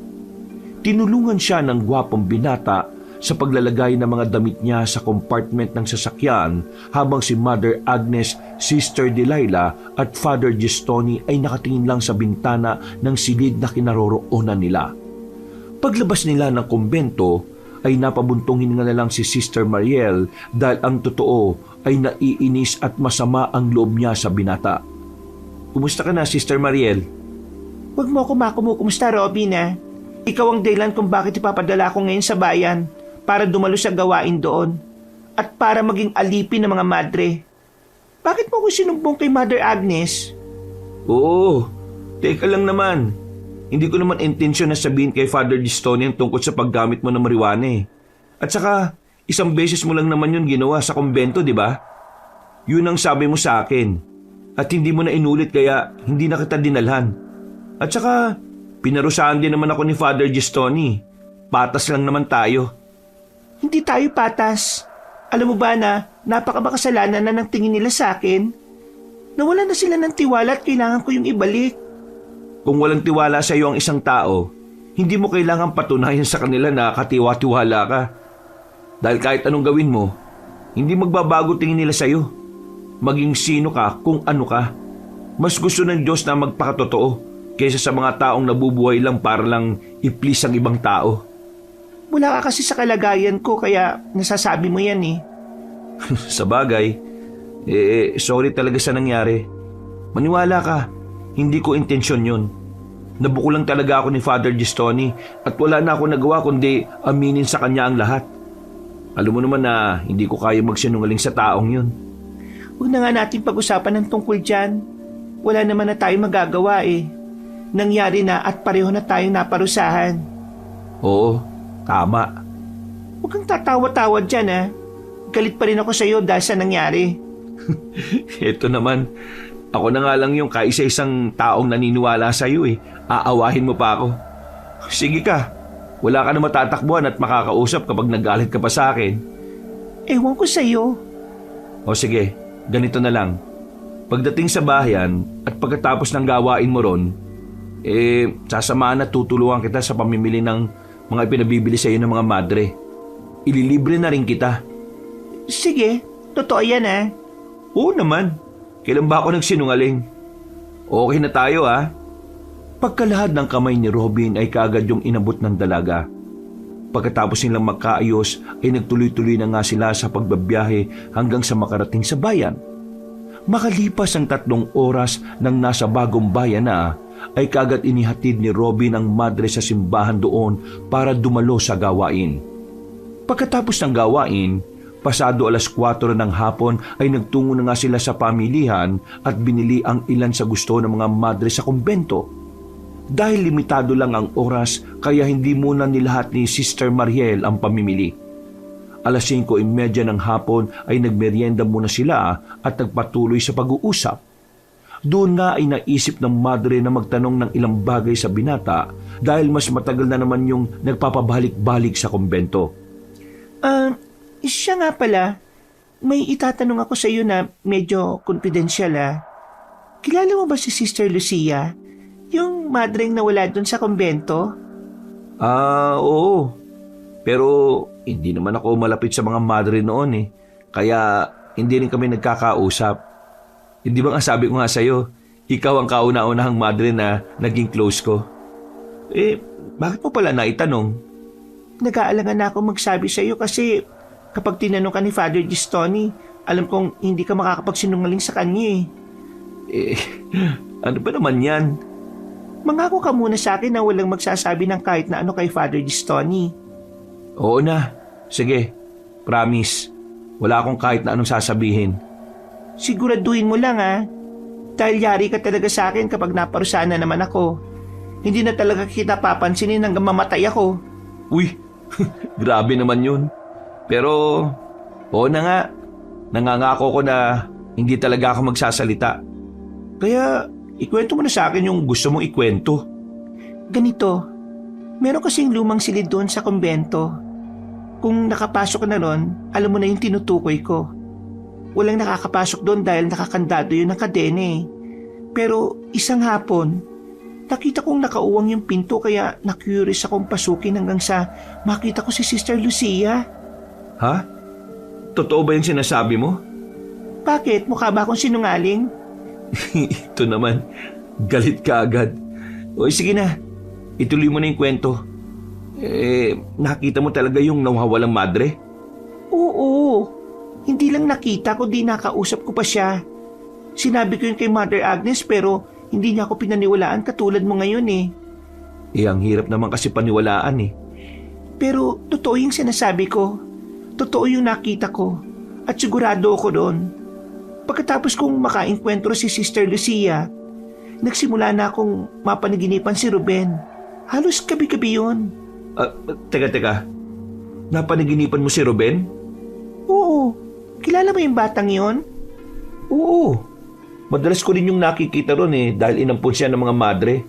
Tinulungan siya ng gwapong binata sa paglalagay ng mga damit niya sa compartment ng sasakyan habang si Mother Agnes, Sister Delilah at Father Gestoni ay nakatingin lang sa bintana ng silid na kinaroroonan nila. Paglabas nila ng kumbento ay napabuntong hininga na lang si Sister Mariel dahil ang totoo ay naiinis at masama ang loob niya sa binata. Kumusta ka na, Sister Mariel? Huwag mo ako makumusta, Robin ah. Ikaw ang dahilan kung bakit ipapadala ko ngayon sa bayan para dumalo sa gawain doon at para maging alipin ng mga madre. Bakit mo ko sinumbong kay Mother Agnes? Oo, teka lang naman. Hindi ko naman intensyon na sabihin kay Father Gestoni ang tungkol sa paggamit mo ng marijuana eh. At saka, isang beses mo lang naman yun ginawa sa kumbento, di ba? Yun ang sabi mo sa akin. At hindi mo na inulit kaya hindi na kita dinalhan. At saka, pinarusahan din naman ako ni Father Gestoni. Patas lang naman tayo. Hindi tayo patas. Alam mo ba na napakamakasalanan na ng tingin nila sa akin? Nawala na sila ng tiwala at kailangan ko yung ibalik. Kung walang tiwala sa iyo ang isang tao, hindi mo kailangan patunayan sa kanila na katiwa-tiwala ka. Dahil kahit anong gawin mo, hindi magbabago tingin nila sa iyo. Maging sino ka kung ano ka. Mas gusto ng Diyos na magpakatotoo kaysa sa mga taong nabubuhay lang para lang i-please ang ibang tao. Wala ka kasi sa kalagayan ko kaya nasasabi mo yan eh. Sa bagay, sorry talaga sa nangyari. Maniwala ka, hindi ko intensyon yun. Nabuko lang talaga ako ni Father Gestoni at wala na ako nagawa kundi aminin sa kanya ang lahat. Alam mo naman na hindi ko kaya magsinungaling sa taong yun. Huwag na nga natin pag-usapan ng tungkol dyan. Wala naman na tayong magagawa eh. Nangyari na at pareho na tayong naparusahan. Oo, tama. Huwag kang tatawa-tawa dyan ah. Galit pa rin ako sa iyo dahil sa nangyari. Ito naman, ako na nga lang yung kaisa-isang taong naniniwala sa iyo eh. Aawahin mo pa ako. Sige ka, wala ka na matatakbuhan at makakausap kapag nagalit ka pa sa akin. Ewan ko sa iyo. O sige, ganito na lang. Pagdating sa bayan at pagkatapos ng gawain mo ron, sasamahan at tutulungan kita sa pamimili ng mga pinabibili sa iyo ng mga madre. Ililibre na rin kita. Sige, totoo yan ah. Oo naman. Kailan ba ako nagsinungaling? Okay na tayo ah. Pagkalahad ng kamay ni Robin ay kaagad yung inabot ng dalaga. Pagkatapos nilang magkaayos ay nagtuloy-tuloy na nga sila sa pagbabiyahe hanggang sa makarating sa bayan. Makalipas ang 3 oras nang nasa bagong bayan na, ay kaagad inihatid ni Robin ang madre sa simbahan doon para dumalo sa gawain. Pagkatapos ng gawain, pasado 4:00 ng hapon ay nagtungo na nga sila sa pamilihan at binili ang ilan sa gusto ng mga madre sa kumbento. Dahil limitado lang ang oras, kaya hindi muna nilahat ni Sister Mariel ang pamimili. 5:30 ng hapon ay nagmeryenda muna sila at nagpatuloy sa pag-uusap. Doon nga ay naisip ng madre na magtanong ng ilang bagay sa binata dahil mas matagal na naman yung nagpapabalik-balik sa kumbento. Siya nga pala, may itatanong ako sa iyo na medyo confidential ah. Kilala mo ba si Sister Lucia? Yung madreng nawala doon sa kumbento? Oo. Pero hindi naman ako malapit sa mga madre noon eh. Kaya hindi rin kami nagkakausap. Hindi ba nga sabi ko nga sa'yo, ikaw ang kauna-unahang madre na naging close ko? Bakit mo pala naitanong? Nag-aalangan na ako magsabi sa iyo kasi kapag tinanong ka ni Father Gestoni, alam kong hindi ka makakapagsinungaling sa kanya eh. Ano ba naman yan? Mangako ka muna sa akin na walang magsasabi ng kahit na ano kay Father Gestoni. Oo na. Sige, promise. Wala akong kahit na anong sasabihin. Siguraduhin mo lang ah. Dahil yari ka talaga sa akin kapag naparusahan na naman ako. Hindi na talaga kita papansinin hanggang mamatay ako. Uy, grabe naman yun. Pero, oo na nga. Nangangako ko na hindi talaga ako magsasalita. Kaya, ikwento mo na sa akin yung gusto mong ikwento. Ganito, meron kasing lumang silid doon sa kumbento. Kung nakapasok ka na ron, alam mo na yung tinutukoy ko. walang nakakapasok doon dahil nakakandado yun ng kadena eh. Pero isang hapon, nakita kong nakauwang yung pinto kaya na-curious akong pasukin hanggang sa makita ko si Sister Lucia. Ha? Totoo ba yung sinasabi mo? Bakit? Mukha ba akong sinungaling? Ito naman, galit ka agad. O sige na, ituloy mo na yung kwento. Nakita mo talaga yung nawawalang madre? Oo. Hindi lang nakita ko, di nakausap ko pa siya. Sinabi ko yun kay Mother Agnes pero hindi niya ako pinaniwalaan katulad mo ngayon eh. Ang hirap naman kasi paniwalaan eh. Pero totoo yung sinasabi ko. Totoo yung nakita ko. At sigurado ako doon. Pagkatapos kong makainkwentro si Sister Lucia, nagsimula na akong mapanaginipan si Ruben. Halos gabi-gabi yun. Teka. Napanaginipan mo si Ruben? Oo. Kilala mo yung batang yon? Oo. Madalas ko rin yung nakikita ron dahil inampun siya ng mga madre.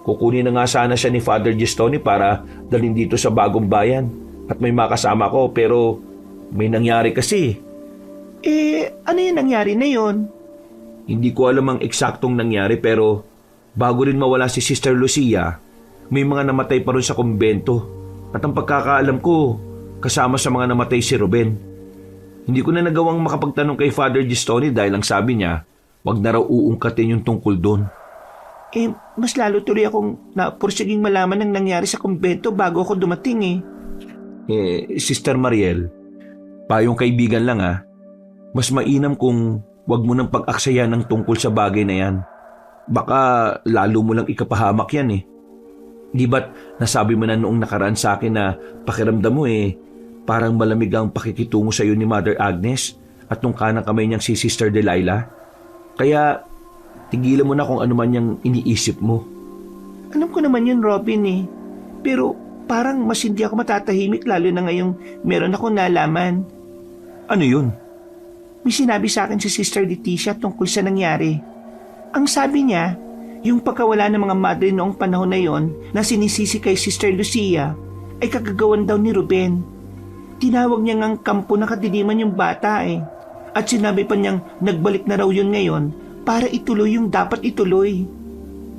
Kukunin na nga sana siya ni Father Gistoni para dalhin dito sa bagong bayan. At may makasama ko pero may nangyari kasi. Ano yung nangyari na yon? Hindi ko alam ang eksaktong nangyari pero bago rin mawala si Sister Lucia, may mga namatay pa rin sa kumbento. At ang pagkakaalam ko, kasama sa mga namatay si Ruben. Hindi ko na nagawang makapagtanong kay Father Gistoni dahil ang sabi niya, wag na raw uungkatin yung tungkol doon. Mas lalo tuloy akong napursiging malaman ng nangyari sa kumbento bago ako dumating Sister Mariel, payong kaibigan lang mas mainam kung wag mo nang pag-aksaya ng tungkol sa bagay na yan. Baka lalo mo lang ikapahamak yan Di ba't nasabi mo na noong nakaraan sa akin na pakiramdam mo parang malamig ang pakikitungo sa iyo ni Mother Agnes at nung kanang kamay niyang si Sister Delilah? Kaya tigilan mo na kung ano man yung iniisip mo. Alam ko naman yun, Robin Pero parang mas hindi ako matatahimik lalo na ngayong meron akong nalaman. Ano yun? May sinabi sa akin si Sister Leticia tungkol sa nangyari. Ang sabi niya, yung pagkawala ng mga madre noong panahon na yon na sinisisi kay Sister Lucia ay kagagawan daw ni Ruben. Tinawag niya ngang kampo na kadiliman yung bata At sinabi pa niyang nagbalik na raw yun ngayon para ituloy yung dapat ituloy.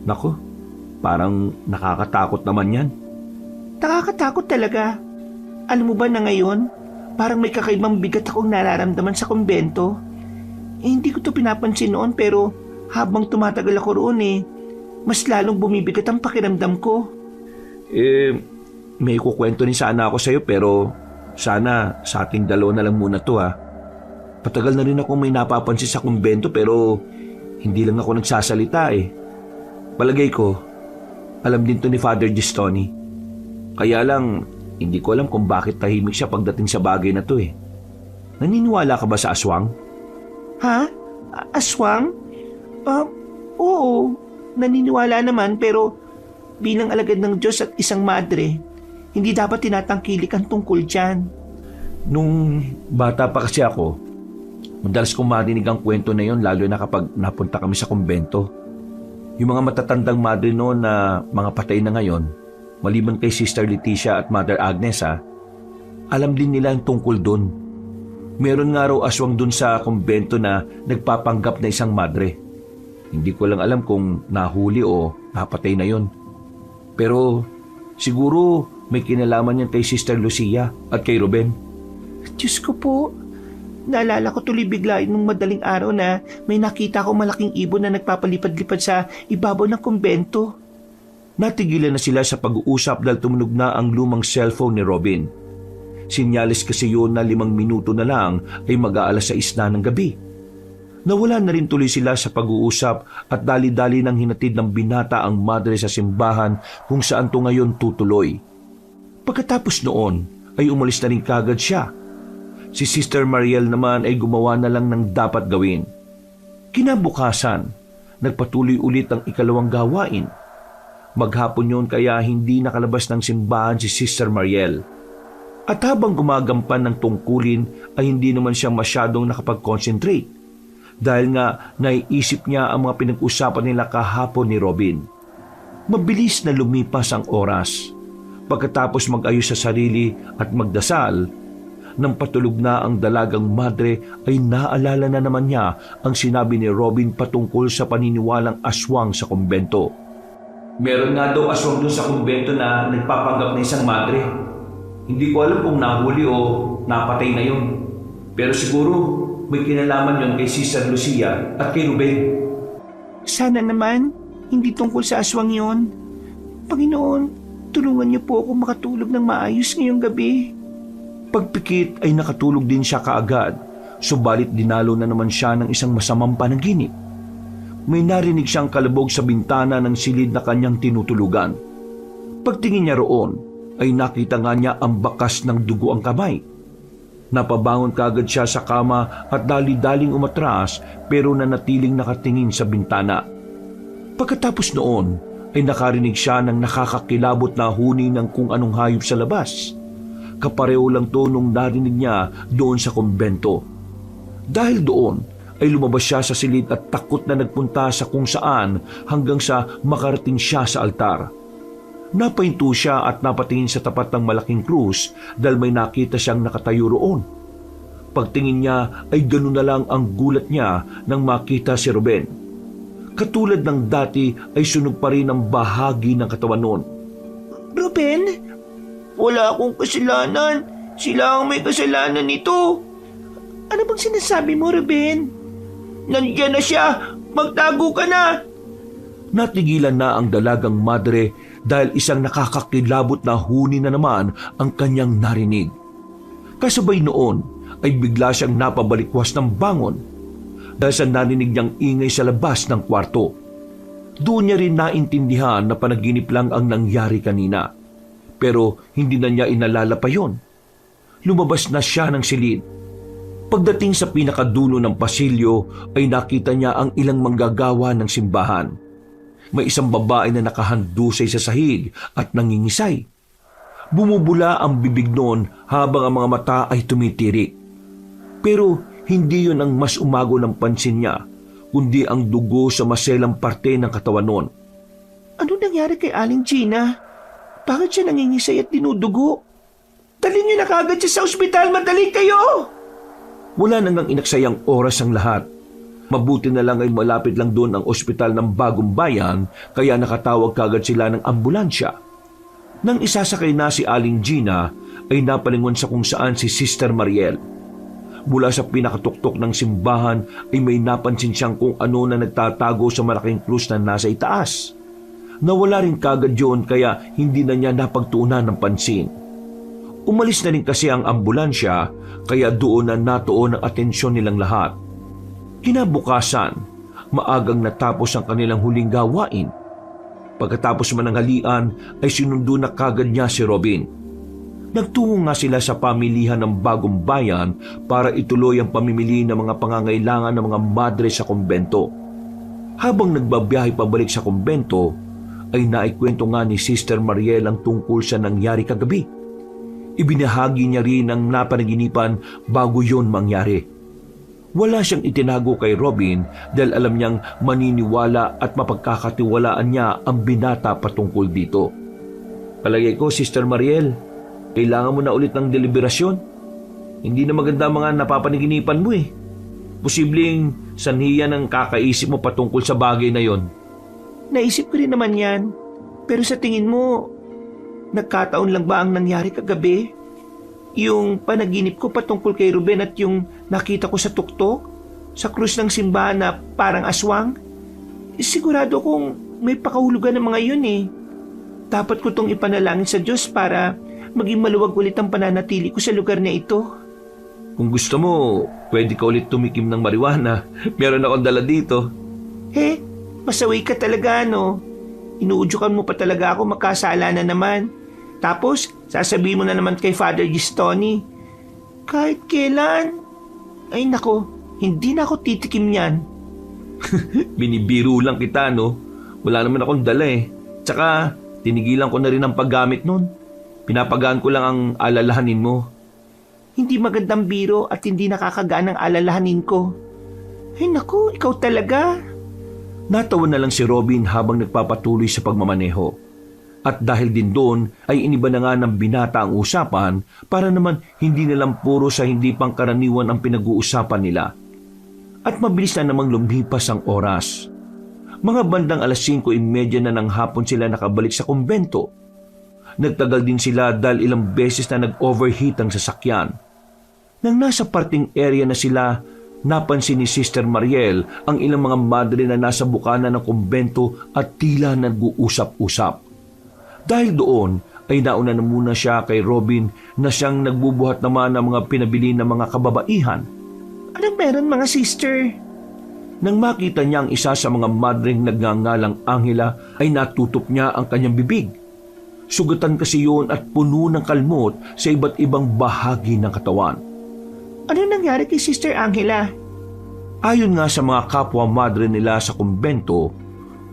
Nako, parang nakakatakot naman yan. Nakakatakot talaga. Alam mo ba na ngayon, parang may kakaibang bigat akong nararamdaman sa kumbento. Hindi ko to pinapansin noon pero habang tumatagal ako roon mas lalong bumibigat ang pakiramdam ko. May kukwento rin sana ako sa'yo pero sana sa ating dalawa na lang muna to Patagal na rin ako may napapansin sa kumbento pero hindi lang ako nagsasalita Palagay ko, alam din to ni Father Gistoni. Kaya lang, hindi ko alam kung bakit tahimik siya pagdating sa bagay na to Naniniwala ka ba sa aswang? Ha? Aswang? Oo. Naniniwala naman pero bilang alagad ng Diyos at isang madre, hindi dapat tinatangkilik ang tungkol dyan. Nung bata pa kasi ako, madalas kong marinig ang kwento na yon lalo na kapag napunta kami sa kumbento. Yung mga matatandang madre noon na mga patay na ngayon, maliban kay Sister Leticia at Mother Agnes alam din nila ang tungkol doon. Meron nga raw aswang doon sa kumbento na nagpapanggap na isang madre. Hindi ko lang alam kung nahuli o napatay na yon. Pero siguro may kinalaman yan kay Sister Lucia at kay Ruben. Diyos ko po, naalala ko tuloy bigla nung madaling araw na may nakita ko malaking ibon na nagpapalipad-lipad sa ibabaw ng kumbento. Natigilan na sila sa pag-uusap dahil tumunog na ang lumang cellphone ni Robin. Sinyalis kasi yun na 5 minuto na lang ay mag-aalas 6 na ng gabi. Nawala na rin tuloy sila sa pag-uusap at dali-dali nang hinatid ng binata ang madre sa simbahan kung saan to ngayon tutuloy. Pagkatapos noon ay umalis na rin kagad siya. Si Sister Mariel naman ay gumawa na lang ng dapat gawin. Kinabukasan, nagpatuloy ulit ang ikalawang gawain. Maghapon yun kaya hindi nakalabas ng simbahan si Sister Mariel. At habang gumagampan ng tungkulin ay hindi naman siya masyadong nakapag-concentrate dahil nga naiisip niya ang mga pinag-usapan nila kahapon ni Robin. Mabilis na lumipas ang oras. Pagkatapos mag-ayos sa sarili at magdasal, nang patulog na ang dalagang madre ay naalala na naman niya ang sinabi ni Robin patungkol sa paniniwalang aswang sa kumbento. Meron nga daw aswang doon sa kumbento na nagpapanggap na isang madre. Hindi ko alam kung nahuli o napatay na yun. Pero siguro may kinalaman yun kay Sister Lucia at kay Ruben. Sana naman, hindi tungkol sa aswang yon. Panginoon, tulungan niyo po ako makatulog ng maayos ngayong gabi. Pagpikit ay nakatulog din siya kaagad, subalit dinalo na naman siya ng isang masamang panaginip. May narinig siyang kalabog sa bintana ng silid na kanyang tinutulugan. Pagtingin niya roon, ay nakita nga niya ang bakas ng dugo ang kamay. Napabangon kaagad siya sa kama at dali-daling umatras pero nanatiling nakatingin sa bintana. Pagkatapos noon, ay nakarinig siya ng nakakakilabot na huni ng kung anong hayop sa labas. Kapareho lang to nung narinig niya doon sa kumbento. Dahil doon, ay lumabas siya sa silid at takot na nagpunta sa kung saan hanggang sa makarating siya sa altar. Napahinto siya at napatingin sa tapat ng malaking krus dahil may nakita siyang nakatayo roon. Pagtingin niya ay ganoon na lang ang gulat niya nang makita si Ruben. Katulad ng dati ay sunog pa rin ang bahagi ng katawan noon. Ruben, wala akong kasalanan. Sila ang may kasalanan nito. Ano bang sinasabi mo, Ruben? Nandiyan na siya! Magtago ka na! Natigilan na ang dalagang madre dahil isang nakakakilabot na huni na naman ang kanyang narinig. Kasabay noon ay bigla siyang napabalikwas ng bangon dahil sa narinig niyang ingay sa labas ng kwarto. Doon niya rin naintindihan na panaginip lang ang nangyari kanina. Pero hindi na niya inalala pa yon. Lumabas na siya ng silid. Pagdating sa pinakadulo ng pasilyo ay nakita niya ang ilang manggagawa ng simbahan. May isang babae na nakahandusay sa sahig at nangingisay. Bumubula ang bibig noon habang ang mga mata ay tumitirik. Pero hindi yon ang mas umago ng pansin niya, kundi ang dugo sa maselang parte ng katawan noon. Ano nangyari kay Aling Gina? Bakit siya nangingisay at dinudugo? Dalhin niyo na kagad siya sa ospital! Madali kayo! Wala nang inaksayang oras ang lahat. Mabuti na lang ay malapit lang doon ang ospital ng Bagong Bayan kaya nakatawag kagad sila ng ambulansya. Nang isasakay na si Aling Gina ay napalingon sa kung saan si Sister Mariel. Mula sa pinakatuktok ng simbahan ay may napansin siyang kung ano na nagtatago sa malaking krus na nasa itaas. Nawala rin kagad yun kaya hindi na niya napagtuunan ng pansin. Umalis na rin kasi ang ambulansya kaya doon na natuon ang atensyon nilang lahat. Kinabukasan, maagang natapos ang kanilang huling gawain. Pagkatapos mananghalian ay sinundo na kagad niya si Robin. Nagtungo nga sila sa pamilihan ng Bagong Bayan para ituloy ang pamimili ng mga pangangailangan ng mga madre sa kumbento. Habang nagbabiyahe pabalik sa kumbento, ay naikwento nga ni Sister Mariel ang tungkol sa nangyari kagabi. Ibinahagi niya rin ang napanaginipan bago yon mangyari. Wala siyang itinago kay Robin dahil alam niyang maniniwala at mapagkakatiwalaan niya ang binata patungkol dito. Palagay ko, Sister Mariel, kailangan mo na ulit ng deliberasyon. Hindi na maganda mga napapanaginipan mo eh. Posibleng sanhiya ng kakaisip mo patungkol sa bagay na yon. Naisip ko rin naman yan. Pero sa tingin mo, nagkataon lang ba ang nangyari kagabi? Yung panaginip ko patungkol kay Ruben at yung nakita ko sa tuktok, sa krus ng simbahan na parang aswang? Sigurado kong may pakahulugan ng mga yun eh. Dapat ko tong ipanalangin sa Diyos para maging maluwag ulit ang pananatili ko sa lugar na ito. Kung gusto mo, pwede ka ulit tumikim ng marijuana. Meron akong dala dito. Masaway ka talaga, no? Inuudyokan mo pa talaga ako, makasala na naman. Tapos, sasabihin mo na naman kay Father Gistoni. Kahit kailan. Ay nako, hindi na ako titikim yan. Binibiro lang kita, no? Wala naman akong dala eh. Tsaka, tinigilan ko na rin ang paggamit nun. Pinapagaan ko lang ang alalahanin mo. Hindi magandang biro at hindi nakakagaan ang alalahanin ko. Ay nako, ikaw talaga. Natawa na lang si Robin habang nagpapatuloy sa pagmamaneho. At dahil din doon ay iniba na nga ng binata ang usapan para naman hindi na lang puro sa hindi pangkaraniwan ang pinag-uusapan nila. At mabilis na namang lumipas ang oras. Mga bandang 5:30 na ng hapon sila nakabalik sa kumbento. Nagtagal din sila dahil ilang beses na nag-overheat ang sasakyan. Nang nasa parting area na sila, napansin ni Sister Mariel ang ilang mga madre na nasa bukana ng kumbento at tila nag-uusap-usap. Dahil doon ay nauna na muna siya kay Robin na siyang nagbubuhat naman ng mga pinabili ng mga kababaihan. Anong meron mga sister? Nang makita niya ang isa sa mga madreng nagngangalang Angela ay natutop niya ang kanyang bibig. Sugatan kasi yun at puno ng kalmot sa iba't ibang bahagi ng katawan. Ano nangyari kay Sister Angela? Ayon nga sa mga kapwa madre nila sa kumbento,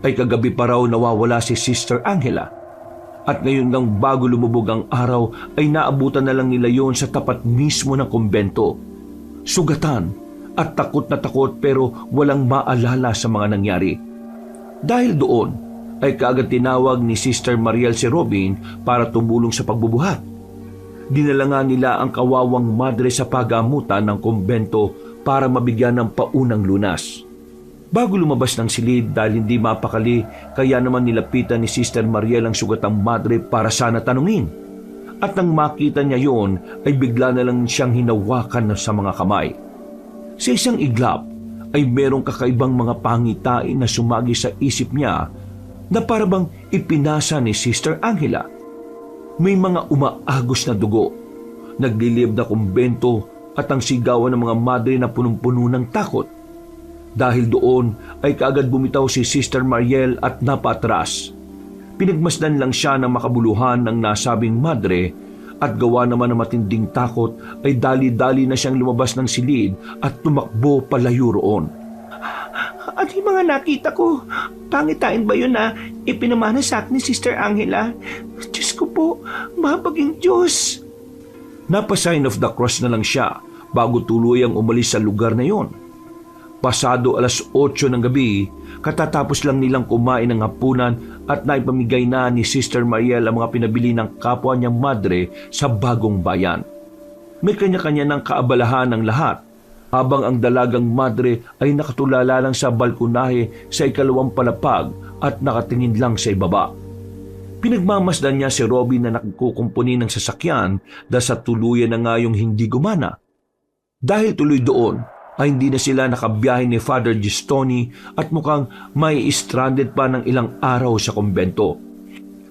ay kagabi pa raw nawawala si Sister Angela. At ngayon lang bago lumubog ang araw ay naabutan na lang nila yon sa tapat mismo ng kumbento. Sugatan at takot na takot pero walang maalala sa mga nangyari. Dahil doon ay kaagad tinawag ni Sister Mariel si Robin para tumulong sa pagbubuhat. Dinala nga nila ang kawawang madre sa pagamutan ng kumbento para mabigyan ng paunang lunas. Bago lumabas ng silid dahil hindi mapakali, kaya naman nilapitan ni Sister Mariel ang sugatang madre para sana tanungin. At nang makita niya yon, ay bigla na lang siyang hinawakan sa mga kamay. Sa isang iglap, ay merong kakaibang mga pangitain na sumagi sa isip niya na parabang ipinasa ni Sister Angela. May mga umaagos na dugo, nagliliyab na kumbento at ang sigawan ng mga madre na punong-puno ng takot. Dahil doon ay kaagad bumitaw si Sister Mariel at napatras. Pinagmasdan lang siya ng makabuluhan ng nasabing madre at gawa naman ng matinding takot ay dali-dali na siyang lumabas ng silid at tumakbo palayo roon. Ano yung mga nakita ko? Pangitain ba yun na ipinamana sa akin ni Sister Angela? Diyos ko po, mabaging Diyos! Napa-sign of the cross na lang siya bago tuluyang umalis sa lugar na yon. Pasado 8:00 ng gabi, katatapos lang nilang kumain ng hapunan at naipamigay na ni Sister Mariel ang mga pinabili ng kapwa niyang madre sa bagong bayan. May kanya-kanya ng kaabalahan ng lahat, habang ang dalagang madre ay nakatulala lang sa balkonahe sa ikalawang palapag at nakatingin lang sa ibaba. Pinagmamasdan niya si Robin na nakukumpuni ng sasakyan dahil sa tuluyan na nga yung hindi gumana. Dahil tuloy doon, ay hindi na sila nakabiyahe ni Father Gistoni at mukhang may stranded pa ng ilang araw sa kumbento.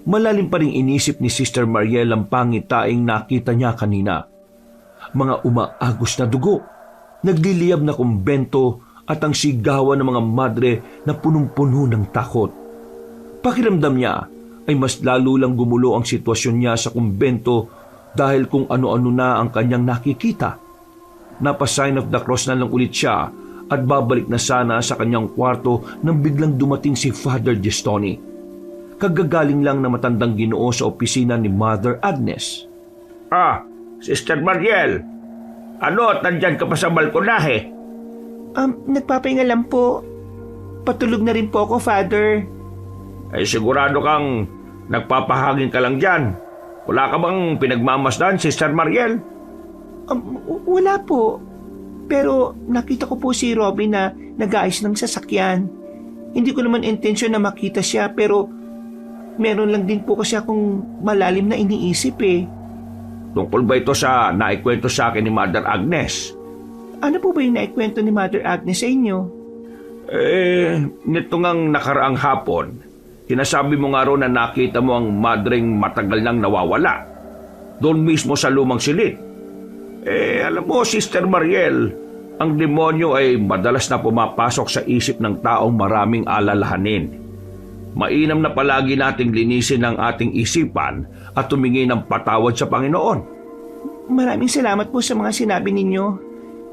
Malalim pa rin inisip ni Sister Mariel ang pangitaing nakita niya kanina. Mga umaagos na dugo, nagliliyab na kumbento at ang sigawan ng mga madre na punong-puno ng takot. Pakiramdam niya ay mas lalo lang gumulo ang sitwasyon niya sa kumbento dahil kung ano-ano na ang kanyang nakikita. Napa-sign of the cross na lang ulit siya at babalik na sana sa kanyang kwarto nang biglang dumating si Father Gistoni. Kagagaling lang na matandang Ginoo sa opisina ni Mother Agnes. Sister Mariel, ano at nandyan ka pa sa balkonahe? Nagpapahinga lang po. Patulog na rin po ako, Father. Ay sigurado kang nagpapahangin ka lang dyan. Wala ka bang pinagmamasdan, Sister Mariel? Wala po. Pero nakita ko po si Robin na nag-aayos ng sasakyan. Hindi ko naman intensyon na makita siya pero meron lang din po kasi akong malalim na iniisip eh. Tungkol ba ito sa naikwento sa akin ni Mother Agnes? Ano po ba yung naikwento ni Mother Agnes sa inyo? Nito ngang nakaraang hapon, sinasabi mo nga raw na nakita mo ang madreng matagal nang nawawala. Doon mismo sa lumang silid. Alam mo, Sister Mariel, ang demonyo ay madalas na pumapasok sa isip ng taong maraming alalahanin. Mainam na palagi nating linisin ang ating isipan at tumingi ng patawad sa Panginoon. Maraming salamat po sa mga sinabi ninyo.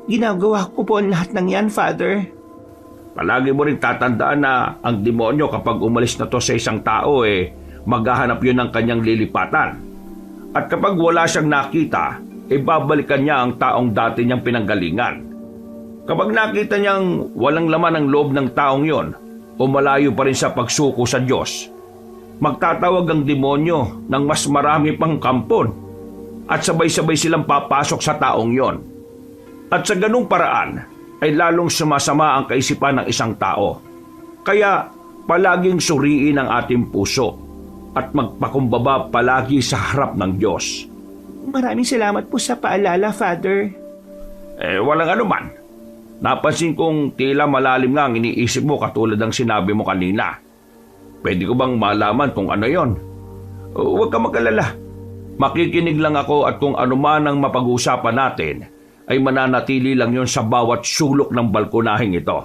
Ginagawa ko po ang lahat ng yan, Father. Palagi mo rin tatandaan na ang demonyo kapag umalis na to sa isang tao, maghahanap yun ng kanyang lilipatan. At kapag wala siyang nakita, babalikan niya ang taong dati niyang pinanggalingan. Kapag nakita niyang walang laman ang loob ng taong yon o malayo pa rin sa pagsuko sa Diyos, magtatawag ang demonyo ng mas marami pang kampon at sabay-sabay silang papasok sa taong yon. At sa ganung paraan ay lalong sumasama ang kaisipan ng isang tao. Kaya palaging suriin ang ating puso at magpakumbaba palagi sa harap ng Diyos. Maraming salamat po sa paalala, Father. Walang anuman. Napansin kong tila malalim nga ang iniisip mo katulad ng sinabi mo kanina. Pwede ko bang malaman kung ano yon? Huwag ka mag-alala. Makikinig lang ako at kung ano man ang mapag-uusapan natin ay mananatili lang yon sa bawat sulok ng balkonaheng ito.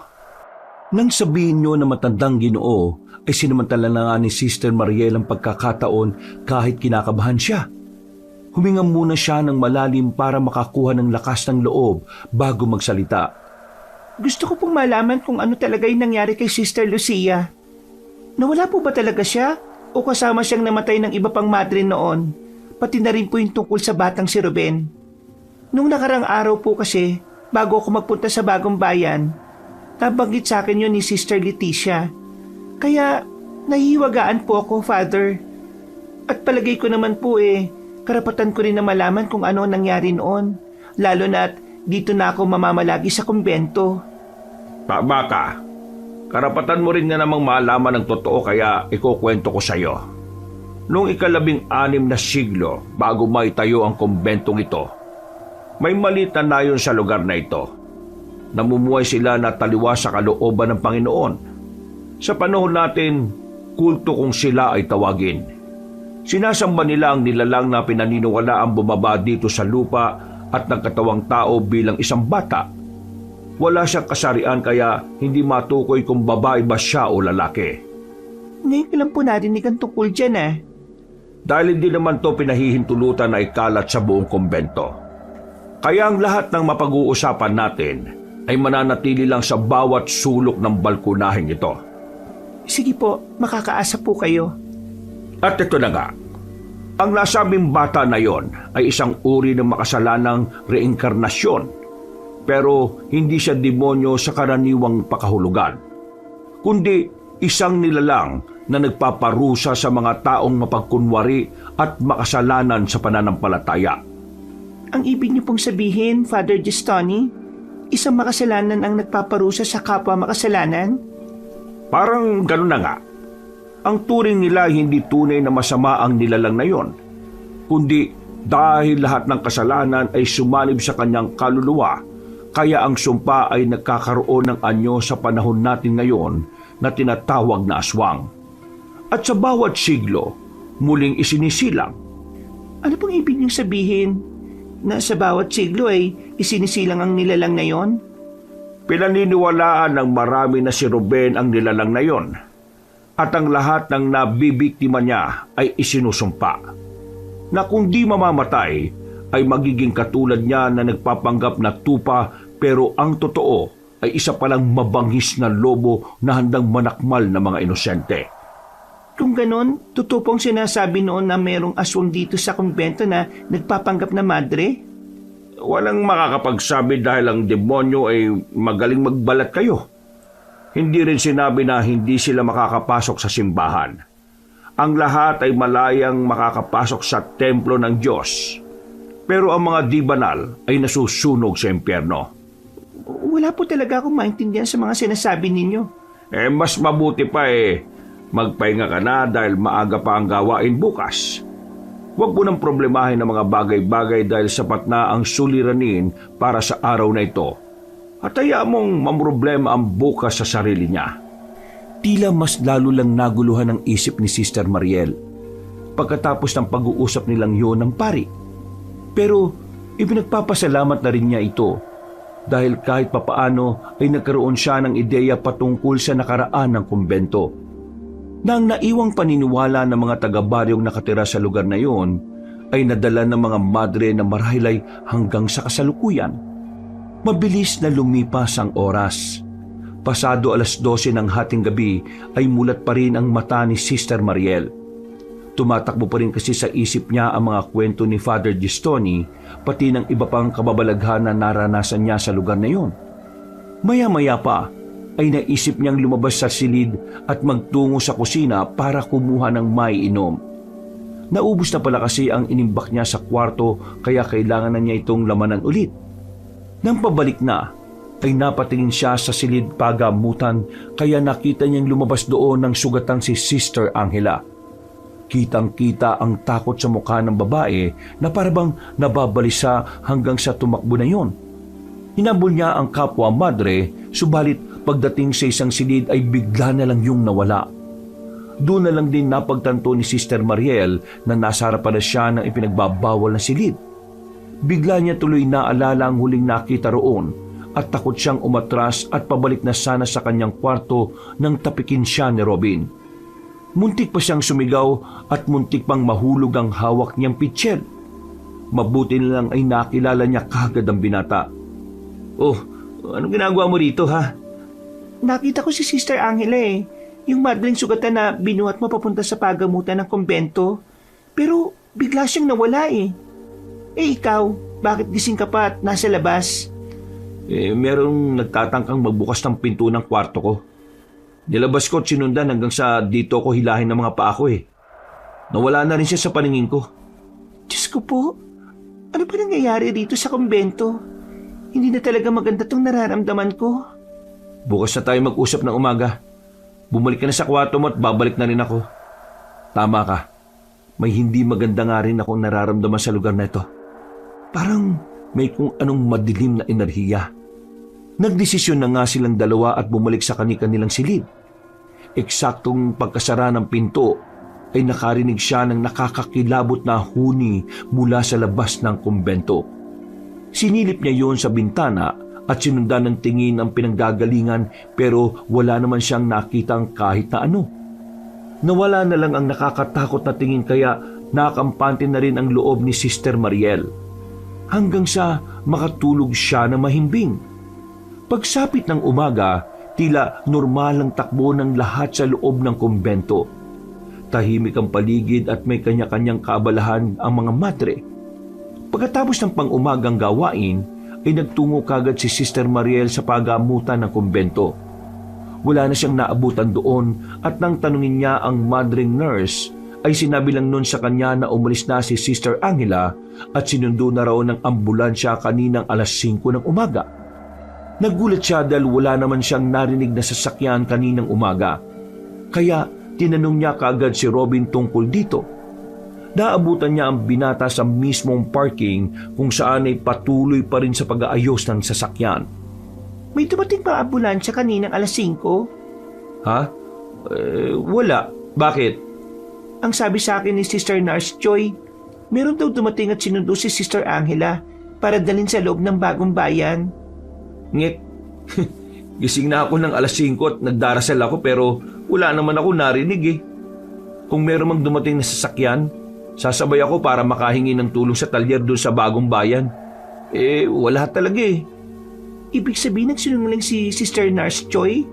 Nang sabihin niyo na matandang Ginoo, ay sinamantala na nga ni Sister Mariel ang pagkakataon kahit kinakabahan siya. Huminga muna siya ng malalim para makakuha ng lakas ng loob bago magsalita. Gusto ko pong malaman kung ano talaga yung nangyari kay Sister Lucia. Nawala po ba talaga siya o kasama siyang namatay ng iba pang madre noon? Pati na rin po yung tungkol sa batang si Ruben. Nung nakarang araw po kasi, bago ako magpunta sa bagong bayan, nabanggit sa akin yun ni Sister Leticia. Kaya nahihiwagaan po ako, Father. At palagay ko naman po karapatan ko rin na malaman kung ano nangyari noon. Lalo na't dito na ako mamamalagi sa kumbento. Tama ka. Karapatan mo rin na namang malaman ng totoo kaya ikukwento ko sa iyo. Noong 16 na siglo bago maitayo ang kumbentong ito, may maliit na nayon sa lugar na ito. Namumuhay sila na taliwas sa kalooban ng Panginoon. Sa panahon natin, kulto kung sila ay tawagin. Sinasamba nila ang nilalang na pinaniniwala ang bumaba dito sa lupa at nagkatawang tao bilang isang bata. Wala siyang kasarian kaya hindi matukoy kung babae ba siya o lalaki. Ngayon ko lang po narinig ang tungkol dyan Dahil hindi naman to pinahihintulutan na ikalat sa buong kumbento. Kaya ang lahat ng mapag-uusapan natin ay mananatili lang sa bawat sulok ng balkonaheng ito. Sige po, makakaasa po kayo. At ito na nga, ang nasabing bata na yon ay isang uri ng makasalanang reinkarnasyon. Pero hindi siya demonyo sa karaniwang pakahulugan, kundi isang nilalang na nagpaparusa sa mga taong mapagkunwari at makasalanan sa pananampalataya. Ang ibig niyo pong sabihin, Father Gestoni, isang makasalanan ang nagpaparusa sa kapwa makasalanan? Parang gano'n na nga. Ang turing nila hindi tunay na masama ang nilalang na yon, kundi dahil lahat ng kasalanan ay sumalib sa kanyang kaluluwa. Kaya ang sumpa ay nagkakaroon ng anyo sa panahon natin ngayon na tinatawag na aswang. At sa bawat siglo, muling isinisilang. Ano pong ibig niyong sabihin na sa bawat siglo ay isinisilang ang nilalang na yon? Pinaniniwalaan ng marami na si Ruben ang nilalang na yon. At ang lahat ng nabibiktima niya ay isinusumpa. Na kung di mamamatay, ay magiging katulad niya na nagpapanggap na tupa pero ang totoo ay isa palang mabangis na lobo na handang manakmal na mga inosente. Kung ganon, totoo pong sinasabi noon na mayroong aswang dito sa kumbento na nagpapanggap na madre? Walang makakapagsabi dahil ang demonyo ay magaling magbalat kayo. Hindi rin sinabi na hindi sila makakapasok sa simbahan. Ang lahat ay malayang makakapasok sa templo ng Diyos. Pero ang mga di banal ay nasusunog sa impyerno. Wala po talaga akong maintindihan sa mga sinasabi ninyo. Mas mabuti pa magpahinga ka na dahil maaga pa ang gawain bukas. Huwag mo nang problemahin ang mga bagay-bagay dahil sapat na ang suliranin para sa araw na ito. At hayaan mong mamroblema ang bukas sa sarili niya. Tila mas lalo lang naguluhan ang isip ni Sister Mariel pagkatapos ng pag-uusap nilang yun ng pari. Pero ipinagpapasalamat na rin niya ito dahil kahit papaano ay nagkaroon siya ng ideya patungkol sa nakaraan ng kumbento. Nang naiwang paniniwala ng mga taga-baryong nakatira sa lugar na iyon ay nadala ng mga madre na marahil ay hanggang sa kasalukuyan. Mabilis na lumipas ang oras. Pasado 12:00 ng hating gabi ay mulat pa rin ang mata ni Sister Mariel. Tumatakbo pa rin kasi sa isip niya ang mga kwento ni Father Gestoni pati ng iba pang kababalaghan na naranasan niya sa lugar na iyon. Maya-maya pa ay naisip niyang lumabas sa silid at magtungo sa kusina para kumuha ng maiinom. Naubos na pala kasi ang inimbak niya sa kwarto kaya kailangan na niya itong lamanan ulit. Nang pabalik na, ay napatingin siya sa silid pagamutan kaya nakita niyang lumabas doon ng sugatan si Sister Angela. Kitang-kita ang takot sa mukha ng babae na parabang nababalisa hanggang sa tumakbo na yon. Hinabol niya ang kapwa madre, subalit pagdating sa isang silid ay bigla na lang yung nawala. Doon na lang din napagtanto ni Sister Mariel na nasa harapan na siya ng ipinagbabawal na silid. Bigla niya tuloy naalala ang huling nakita roon at takot siyang umatras at pabalik na sana sa kanyang kwarto nang tapikin siya ni Robin. Muntik pa siyang sumigaw at muntik pang mahulog ang hawak niyang pitsyel. Mabuti na lang ay nakilala niya kagad ang binata. "Oh, anong ginagawa mo rito, ha?" Nakita ko si Sister Angela eh. Yung madling sugatan na binuhat mo papunta sa pagamutan ng kumbento. Pero bigla siyang nawala eh. Eh ikaw, bakit gising ka pa at nasa labas? Merong nagtatangkang magbukas ng pinto ng kwarto ko. Nilabas ko at sinundan hanggang sa dito ko hilahin ng mga paa ko eh. Nawala na rin siya sa paningin ko. Diyos ko po, ano ba nangyayari dito sa kumbento? Hindi na talaga maganda tong nararamdaman ko. Bukas na tayo mag-usap ng umaga. Bumalik ka na sa kwarto mo at babalik na rin ako. Tama ka. May hindi maganda nga rin akong nararamdaman sa lugar na ito. Parang may kung anong madilim na enerhiya. Nagdesisyon na nga silang dalawa at bumalik sa kanilang silid. Eksaktong pagkasara ng pinto ay nakarinig siya ng nakakakilabot na huni mula sa labas ng kumbento. Sinilip niya yon sa bintana at sinundan ng tingin ang pinanggagalingan pero wala naman siyang nakitang kahit na ano. Nawala na lang ang nakakatakot na tingin kaya nakampante na rin ang loob ni Sister Mariel. Hanggang sa makatulog siya na mahimbing. Pagsapit ng umaga, tila normal ang takbo ng lahat sa loob ng kumbento. Tahimik ang paligid at may kanya-kanyang kaabalahan ang mga madre. Pagkatapos ng pang-umagang gawain, ay nagtungo kagad si Sister Mariel sa pagamutan ng kumbento. Wala na siyang naabutan doon at nang tanungin niya ang madring nurse, ay sinabi lang nun sa kanya na umalis na si Sister Angela at sinundo na raw ng ambulansya kaninang alas 5 ng umaga. Nagulat siya dahil wala naman siyang narinig na sasakyan kaninang umaga. Kaya tinanong niya kaagad si Robin tungkol dito. Naabutan niya ang binata sa mismong parking kung saan ay patuloy pa rin sa pag-aayos ng sasakyan. May dumating pa ambulansya kaninang alas 5? Ha? Wala. Bakit? Ang sabi sa akin ni Sister Nurse Joy, meron daw dumating at sinundo si Sister Angela para dalhin sa loob ng bagong bayan. Ngek, gising na ako ng alas 5 at nagdarasal ako pero wala naman ako narinig eh. Kung meron mang dumating na sasakyan, sasabay ako para makahingi ng tulong sa talyer doon sa bagong bayan. Wala talaga eh. Ibig sabihin nagsinungaling si Sister Nurse Joy?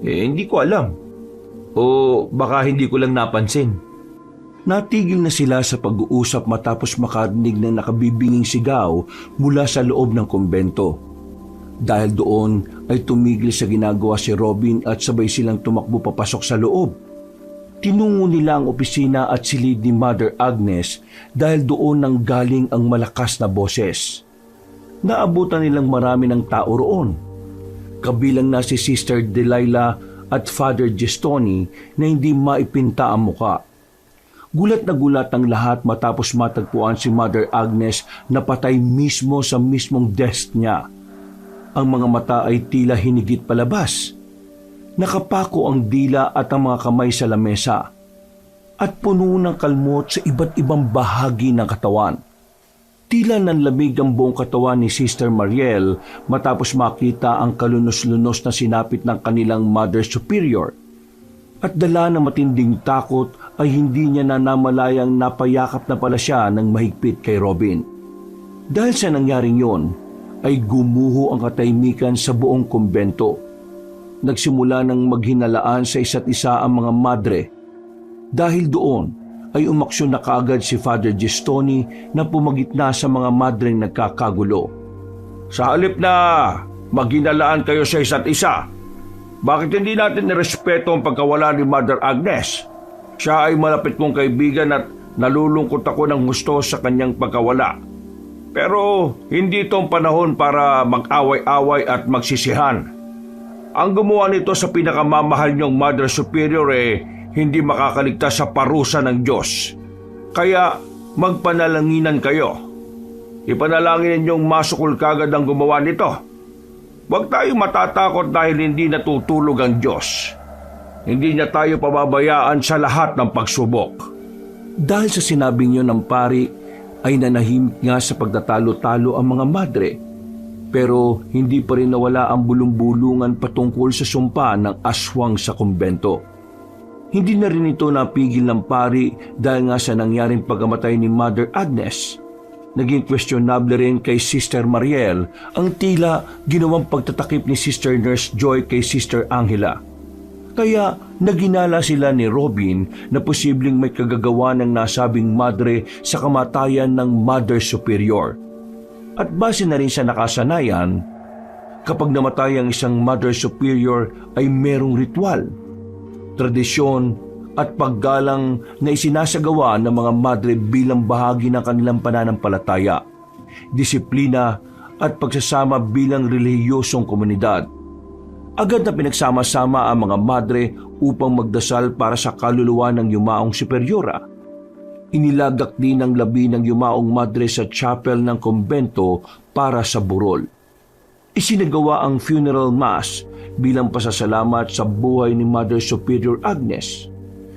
Hindi ko alam. O baka hindi ko lang napansin. Natigil na sila sa pag-uusap matapos makarinig ng nakabibinging sigaw mula sa loob ng kumbento. Dahil doon ay tumigil sa ginagawa si Robin at sabay silang tumakbo papasok sa loob. Tinungo nila ang opisina at silid ni Mother Agnes dahil doon nang galing ang malakas na boses. Naabutan nilang marami ng tao roon. Kabilang na si Sister Delilah at Father Gestoni na hindi maipinta ang muka. Gulat na gulat ang lahat matapos matagpuan si Mother Agnes na patay mismo sa mismong desk niya. Ang mga mata ay tila hinigit palabas. Nakapako ang dila at ang mga kamay sa lamesa. At puno ng kalmot sa iba't ibang bahagi ng katawan. Tila nanlamig ang buong katawan ni Sister Mariel matapos makita ang kalunos-lunos na sinapit ng kanilang Mother Superior. At dala ng matinding takot ay hindi niya na namalayang napayakap na pala siya ng mahigpit kay Robin. Dahil sa nangyaring yon, ay gumuho ang katahimikan sa buong kumbento. Nagsimula ng maghinalaan sa isa't isa ang mga madre. Dahil doon ay umaksyon na kaagad si Father Gestoni na pumagitna sa mga madreng nagkakagulo. Sa halip na maghinalaan kayo sa isa't isa, Bakit hindi natin nirespeto ang pagkawala ni Mother Agnes? Siya ay malapit kong kaibigan at nalulungkot ako ng gusto sa kanyang pagkawala. Pero hindi ito ang panahon para mag-away-away at magsisihan. Ang gumawa nito sa pinakamamahal niyong Mother Superior hindi makakaligtas sa parusa ng Diyos. Kaya magpanalanginan kayo. Ipanalangin ninyong masukol kagad ang gumawa nito. Huwag tayong matatakot dahil hindi natutulog ang Diyos. Hindi niya tayo pababayaan sa lahat ng pagsubok. Dahil sa sinabing yun ng pari, ay nanahimik nga sa pagtatalo-talo ang mga madre. Pero hindi pa rin nawala ang bulong-bulungan patungkol sa sumpa ng aswang sa kumbento. Hindi na rin ito napigil ng pari dahil nga sa nangyaring pagkamatay ni Mother Agnes. Naging questionable rin kay Sister Mariel ang tila ginawang pagtatakip ni Sister Nurse Joy kay Sister Angela. Kaya naginala sila ni Robin na posibleng may kagagawa ng nasabing madre sa kamatayan ng Mother Superior. At base na rin sa nakasanayan, kapag namatay ang isang Mother Superior ay merong ritual, tradisyon at paggalang na isinasagawa ng mga madre bilang bahagi ng kanilang pananampalataya, disiplina at pagsasama bilang relihiyosong komunidad. Agad na pinagsama-sama ang mga madre upang magdasal para sa kaluluwa ng yumaong superyora. Inilagak din ang labi ng yumaong madre sa chapel ng kumbento para sa burol. Isinagawa ang funeral mass bilang pasasalamat sa buhay ni Mother Superior Agnes.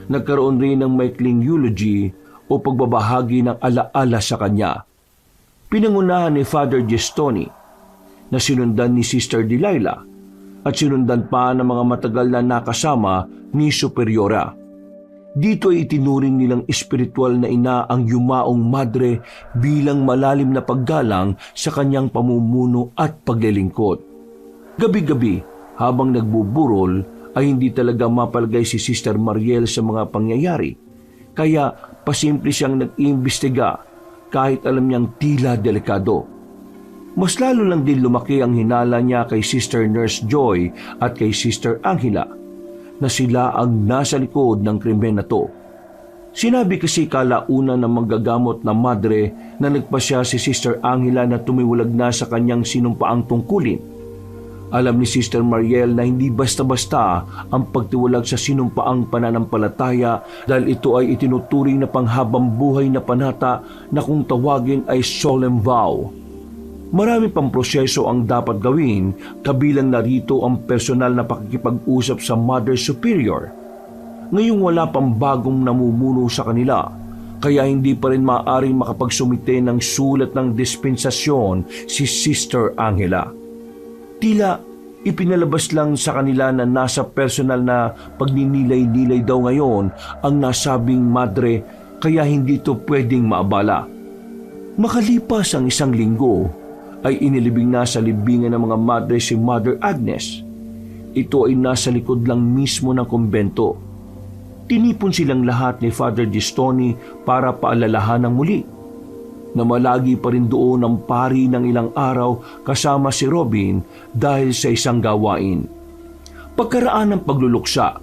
Nagkaroon rin ng maikling eulogy o pagbabahagi ng alaala sa kanya. Pinangunahan ni Father Gestoni na sinundan ni Sister Delilah at sinundan pa ng mga matagal na nakasama ni Superiora. Dito ay itinuring nilang espiritual na ina ang yumaong madre bilang malalim na paggalang sa kanyang pamumuno at paglilingkod. Gabi-gabi, habang nagbuburol, ay hindi talaga mapalagay si Sister Mariel sa mga pangyayari. Kaya pasimple siyang nag-iimbestiga kahit alam niyang tila delikado. Mas lalo lang din lumaki ang hinala niya kay Sister Nurse Joy at kay Sister Angela na sila ang nasa likod ng krimen na to. Sinabi kasi kalaunan ng manggagamot na madre na nagpasya si Sister Angela na tumiwalag na sa kanyang sinumpaang tungkulin. Alam ni Sister Mariel na hindi basta-basta ang pagtiwalag sa sinumpaang pananampalataya dahil ito ay itinuturing na panghabang buhay na panata na kung tawagin ay solemn vow. Marami pang proseso ang dapat gawin, kabilang narito ang personal na pakikipag-usap sa Mother Superior. Ngayong wala pang bagong namumuno sa kanila, kaya hindi pa rin maaaring makapagsumite ng sulat ng dispensasyon si Sister Angela. Tila ipinalabas lang sa kanila na nasa personal na pagninilay-nilay daw ngayon ang nasabing madre, kaya hindi ito pwedeng maabala. Makalipas ang 1 linggo, ay inilibing na sa libingan ng mga madre si Mother Agnes. Ito ay nasa likod lang mismo ng kumbento. Tinipon silang lahat ni Father Gestoni para paalalahan ng muli. Namalagi pa rin doon ang pari ng ilang araw kasama si Robin dahil sa isang gawain. Pagkaraan ng pagluluksa,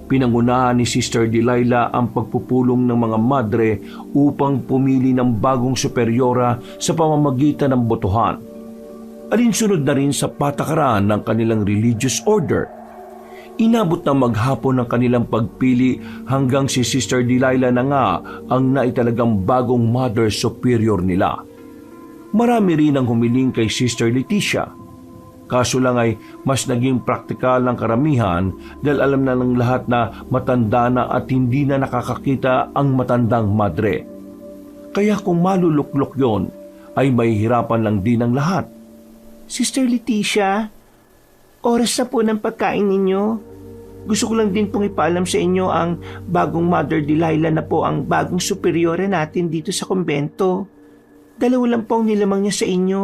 pinangunahan ni Sister Delilah ang pagpupulong ng mga madre upang pumili ng bagong superyora sa pamamagitan ng botohan. Alinsunod na rin sa patakaran ng kanilang religious order. Inabot na maghapon ng kanilang pagpili hanggang si Sister Delilah na nga ang naitalagang bagong Mother Superior nila. Marami rin ang humiling kay Sister Leticia. Kaso lang ay mas naging praktikal ang karamihan dahil alam na ng lahat na matanda na at hindi na nakakakita ang matandang madre. Kaya kung maluluklok yon, ay mahihirapan lang din ang lahat. Sister Leticia, oras na po ng pagkain ninyo. Gusto ko lang din pong ipaalam sa inyo ang bagong Mother Delilah na po ang bagong superiora natin dito sa kumbento. 2 lang po ang nilamang niya sa inyo.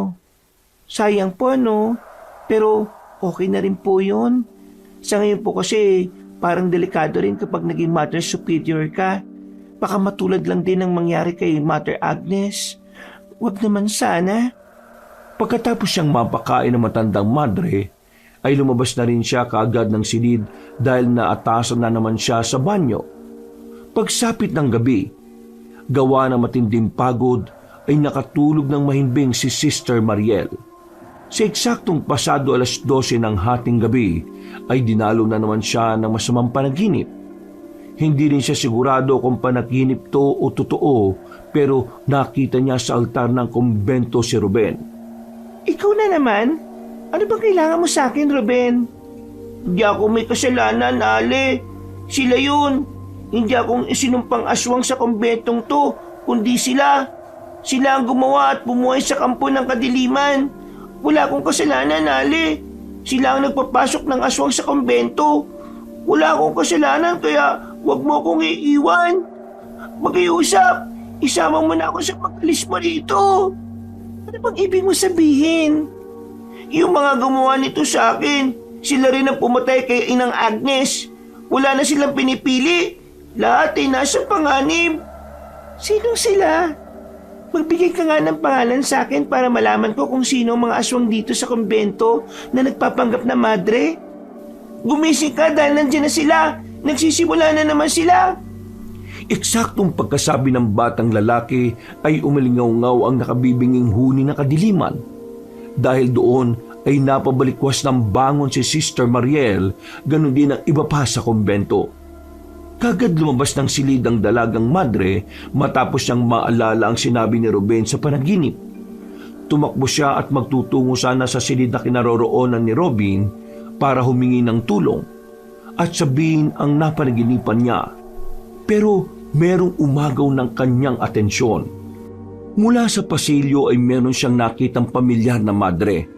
Sayang po ano, pero okay na rin po yun. Sa ngayon po kasi parang delikado rin kapag naging Mother Superior ka. Baka matulad lang din ang mangyari kay Mother Agnes. Huwag naman sana. Pagkatapos siyang mapakain ng matandang madre, ay lumabas na rin siya kaagad ng silid dahil naatasan na naman siya sa banyo. Pagsapit ng gabi, gawa ng matinding pagod, ay nakatulog ng mahimbing si Sister Mariel. Sa eksaktong pasado 12:00 ng hating gabi, ay dinalo na naman siya ng masamang panaginip. Hindi rin siya sigurado kung panaginip to o totoo, pero nakita niya sa altar ng kumbento si Ruben. Ikaw na naman? Ano bang kailangan mo sa akin, Ruben? Hindi ako may kasalanan, Ale. Sila yun. Hindi akong isinumpang aswang sa kumbentong to, kundi sila. Sila ang gumawa at bumuhay sa kampo ng kadiliman. Wala akong kasalanan, Ale. Sila ang nagpapasok ng aswang sa kumbento. Wala akong kasalanan, kaya huwag mo akong iiwan. Mag-iusap. Isama mo na ako sa pag-alis mo dito. Ano bang ibig mo sabihin? Yung mga gumawa nito sa akin, sila rin ang pumatay kay Inang Agnes. Wala na silang pinipili. Lahat ay nasa panganib. Sino sila? Magbigay ka nga ng pangalan sa akin para malaman ko kung sino ang mga aswang dito sa kumbento na nagpapanggap na madre. Gumising ka dahil nandiyan na sila. Nagsisimula na naman sila. Eksaktong pagkasabi ng batang lalaki ay umalingaw-ngaw ang nakabibinging huni ng kadiliman. Dahil doon ay napabalikwas ng bangon si Sister Mariel, ganun din ang iba pa sa kumbento. Kagad lumabas ng silid ang dalagang madre matapos niyang maalala ang sinabi ni Ruben sa panaginip. Tumakbo siya at magtutungo sana sa silid na kinaroroonan ni Robin para humingi ng tulong at sabihin ang napanaginipan niya. Pero merong umagaw ng kanyang atensyon. Mula sa pasilyo ay meron siyang nakitang pamilyar na madre.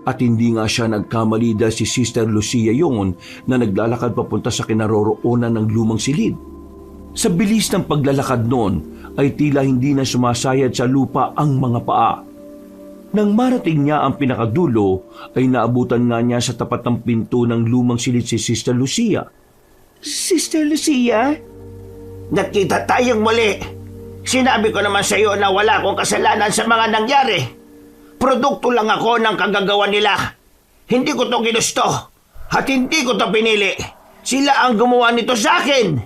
At hindi nga siya nagkamali dahil si Sister Lucia yun na naglalakad papunta sa kinaroroonan ng lumang silid. Sa bilis ng paglalakad noon ay tila hindi na sumasayad sa lupa ang mga paa. Nang marating niya ang pinakadulo ay naabutan nga niya sa tapat ng pinto ng lumang silid si Sister Lucia. Sister Lucia? Nakita tayong muli. Sinabi ko naman sa iyo na wala akong kasalanan sa mga nangyari. Produkto lang ako ng kagagawa nila. Hindi ko to ginusto at hindi ko to pinili. Sila ang gumawa nito sa akin.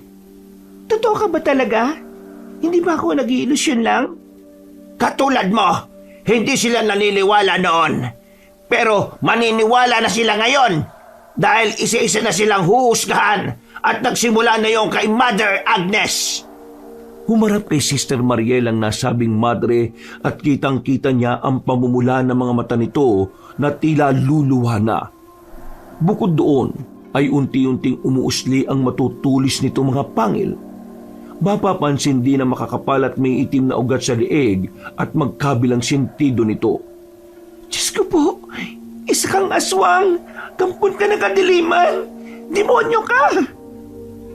Totoo ka ba talaga? Hindi ba ako nag-iilusyon lang? Katulad mo, hindi sila naniniwala noon. Pero maniniwala na sila ngayon dahil isa-isa na silang huhusgahan at nagsimula na yung kay Mother Agnes. Humarap kay Sister Mariel ang nasabing madre at kitang-kita niya ang pamumula ng mga mata nito na tila luluha na. Bukod doon ay unti-unting umuusli ang matutulis nito mga pangil. Mapapansin din na makakapal at may itim na ugat sa lieg at magkabilang sentido nito. Diyos ko po, isa kang aswang, kampon ka ng kadiliman, demonyo ka!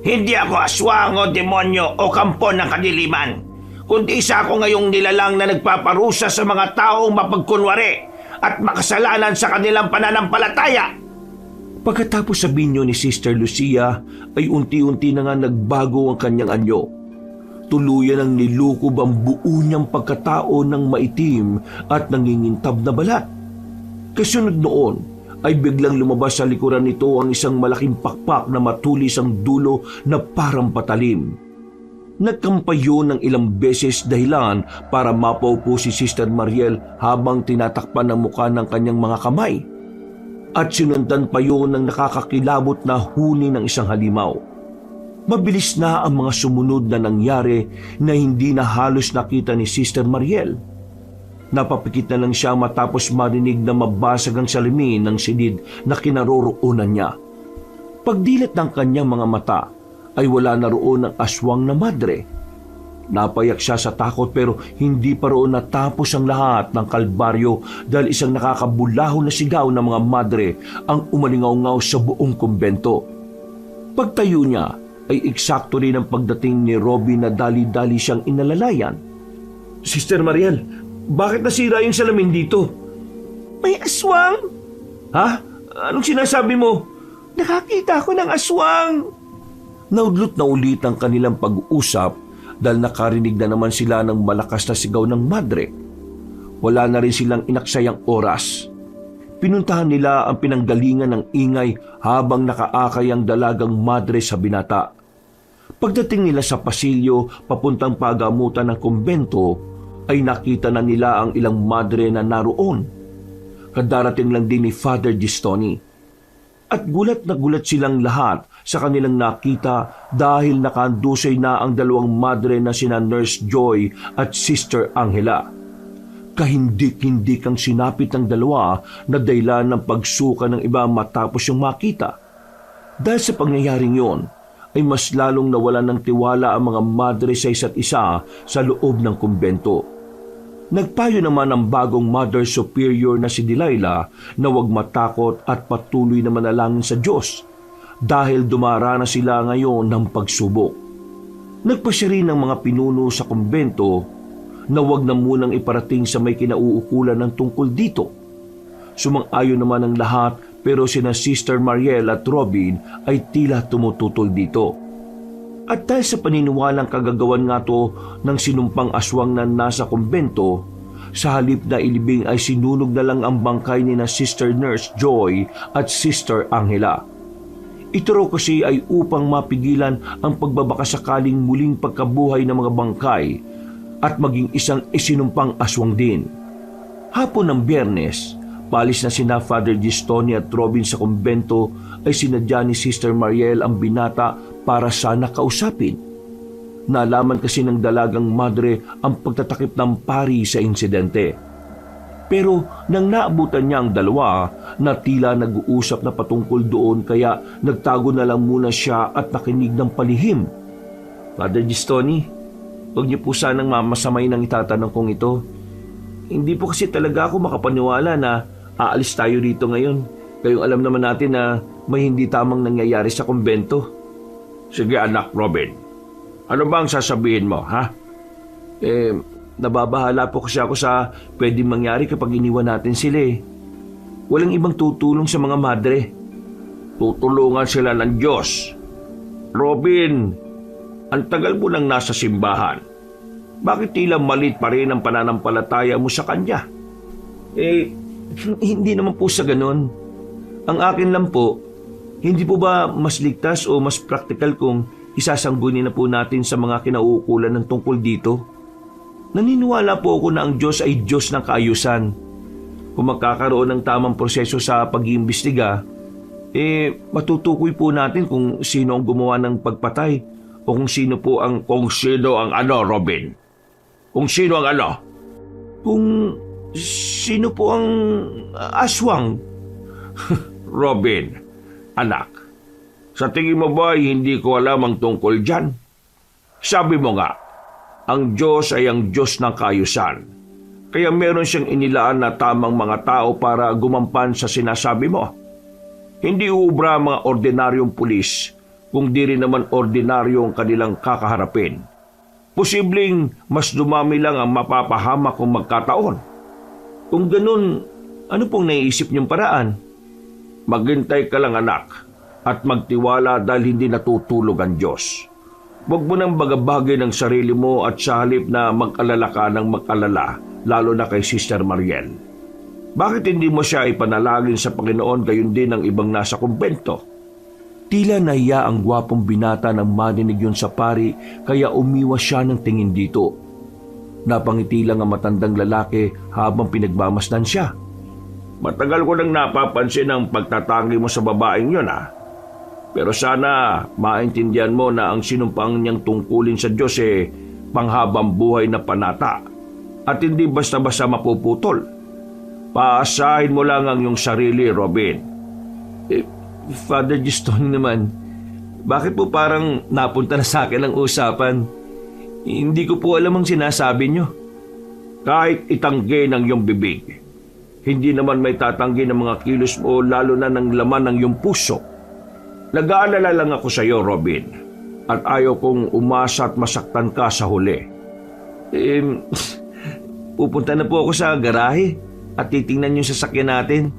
Hindi ako aswang o demonyo o kampo ng kadiliman, kundi isa ako ngayong nilalang na nagpaparusa sa mga taong mapagkunwari at makasalanan sa kanilang pananampalataya. Pagkatapos sa binyo ni Sister Lucia ay unti-unti na nga nagbago ang kanyang anyo. Tuluyan ang nilukob ang buo niyang pagkatao ng maitim at nangingintab na balat. Kasunod noon ay biglang lumabas sa likuran nito ang isang malaking pakpak na matulis ang dulo na parang patalim. Nagkampayo ng ilang beses dahilan para mapaupo si Sister Mariel habang tinatakpan ang mukha ng kanyang mga kamay. At sinundan pa yun ng nakakakilabot na huni ng isang halimaw. Mabilis na ang mga sumunod na nangyari na hindi na halos nakita ni Sister Mariel. Napapikit na lang siya matapos marinig na mabasag ang salamin ng silid na kinaroroonan niya. Pagdilat ng kanyang mga mata ay wala na roon ang aswang na madre. Napayak siya sa takot pero hindi pa roon natapos ang lahat ng kalbaryo dahil isang nakakabulahon na sigaw ng mga madre ang umalingaw-ngaw sa buong kumbento. Pagtayo niya ay eksakto rin ang pagdating ni Robin na dali-dali siyang inalalayan. Sister Mariel, bakit nasira yung salamin dito? May aswang! Ha? Anong sinasabi mo? Nakakita ako ng aswang! Naudlot na ulit ang kanilang pag-uusap dahil nakarinig na naman sila ng malakas na sigaw ng madre. Wala na rin silang inaksayang oras. Pinuntahan nila ang pinanggalingan ng ingay habang nakaakay ang dalagang madre sa binata. Pagdating nila sa pasilyo papuntang pagamutan ng kumbento, ay nakita na nila ang ilang madre na naroon. Kadarating lang din ni Father Gistoni. At gulat na gulat silang lahat sa kanilang nakita dahil nakandusay na ang dalawang madre na sina Nurse Joy at Sister Angela. Kahindik-hindik ang sinapit ng dalawa na dahilan ng pagsuka ng iba matapos yung makita. Dahil sa pangyayaring yon, ay mas lalong nawalan ng tiwala ang mga madre sa isa't isa sa loob ng kumbento. Nagpayo naman ang bagong Mother Superior na si Delilah na huwag matakot at patuloy na manalangin sa Diyos dahil dumarana sila ngayon ng pagsubok. Nagpasya rin ng mga pinuno sa kumbento na huwag na munang iparating sa may kinauukulan ng tungkol dito. Sumang-ayon naman ang lahat pero sina Sister Mariel at Robin ay tila tumututol dito. At dahil sa paniniwalang kagagawan nga to ng sinumpang aswang na nasa kumbento, sa halip na ilibing ay sinunog na lang ang bangkay ni na Sister Nurse Joy at Sister Angela. Ito raw kasi ay upang mapigilan ang pagbabakasakaling muling pagkabuhay ng mga bangkay at maging isang isinumpang aswang din. Hapon ng Biyernes, palis na sina Father Gistoni at Robin sa kumbento ay sinadya ni Sister Mariel ang binata para sana kausapin. Nalaman kasi ng dalagang madre ang pagtatakip ng pari sa insidente. Pero nang naabutan niya ang dalawa na tila nag-uusap na patungkol doon kaya nagtago na lang muna siya at nakinig ng palihim. Father Gistoni, huwag niyo po sanang mamasamay ng itatanong kong ito. Hindi po kasi talaga ako makapaniwala na aalis tayo rito ngayon. Kayong alam naman natin na may hindi tamang nangyayari sa kumbento. Sige anak Robin, ano bang sasabihin mo, ha? Nababahala po kasi ako sa pwedeng mangyari kapag iniwan natin sila eh. Walang ibang tutulong sa mga madre. Tutulungan sila ng Diyos. Robin, ang tagal mo nang nasa simbahan. Bakit tila malit pa rin ang pananampalataya mo sa Kanya? Hindi naman po sa ganun. Ang akin lang po, hindi po ba mas ligtas o mas praktikal kung isasanggunin na po natin sa mga kinauukulan ng tungkol dito? Naniniwala po ako na ang Diyos ay Diyos ng kaayusan. Kung magkakaroon ng tamang proseso sa pag-iimbestiga, matutukoy po natin kung sino ang gumawa ng pagpatay o kung sino po ang... Kung sino ang ano, Robin? Kung sino ang ano? Kung sino po ang aswang? Robin, anak, sa tingin mo ba hindi ko alam ang tungkol dyan? Sabi mo nga, ang Diyos ay ang Diyos ng kaayusan. Kaya meron siyang inilaan na tamang mga tao para gumampan sa sinasabi mo. Hindi uubra ang mga ordinaryong pulis, kung di rin naman ordinaryo ang kanilang kakaharapin. Posibleng mas dumami lang ang mapapahamak kung magkataon. Kung ganun, ano pong naiisip niyong paraan? Maghintay ka lang anak at magtiwala dahil hindi natutulog ang Diyos. Huwag mo nang bagabagay ng sarili mo at sa halip na mag-alala ka ng mag-alala, lalo na kay Sister Mariel. Bakit hindi mo siya ipanalangin sa Panginoon gayon din ang ibang nasa kumbento? Tila nahiya ang gwapong binata nang marinig yun sa pari kaya umiwas siya ng tingin dito. Napangiti lang ang matandang lalaki habang pinagmamasdan siya. Matagal ko nang napapansin ang pagtatangi mo sa babaeng yun Pero sana maintindihan mo na ang sinumpang niyang tungkulin sa Diyos panghabang buhay na panata at hindi basta-basta mapuputol. Paasahin mo lang ang iyong sarili, Robin. Father Gistoni naman, bakit po parang napunta na sa akin ang usapan? Hindi ko po alam ang sinasabi niyo. Kahit itanggi ng iyong bibig, hindi naman may tatanggi ng mga kilos mo lalo na ng laman ng iyong puso. Nag-aalala lang ako sa iyo, Robin, at ayaw kong umasa at masaktan ka sa huli. Pupunta na po ako sa garahe at titingnan yung sasakyan natin.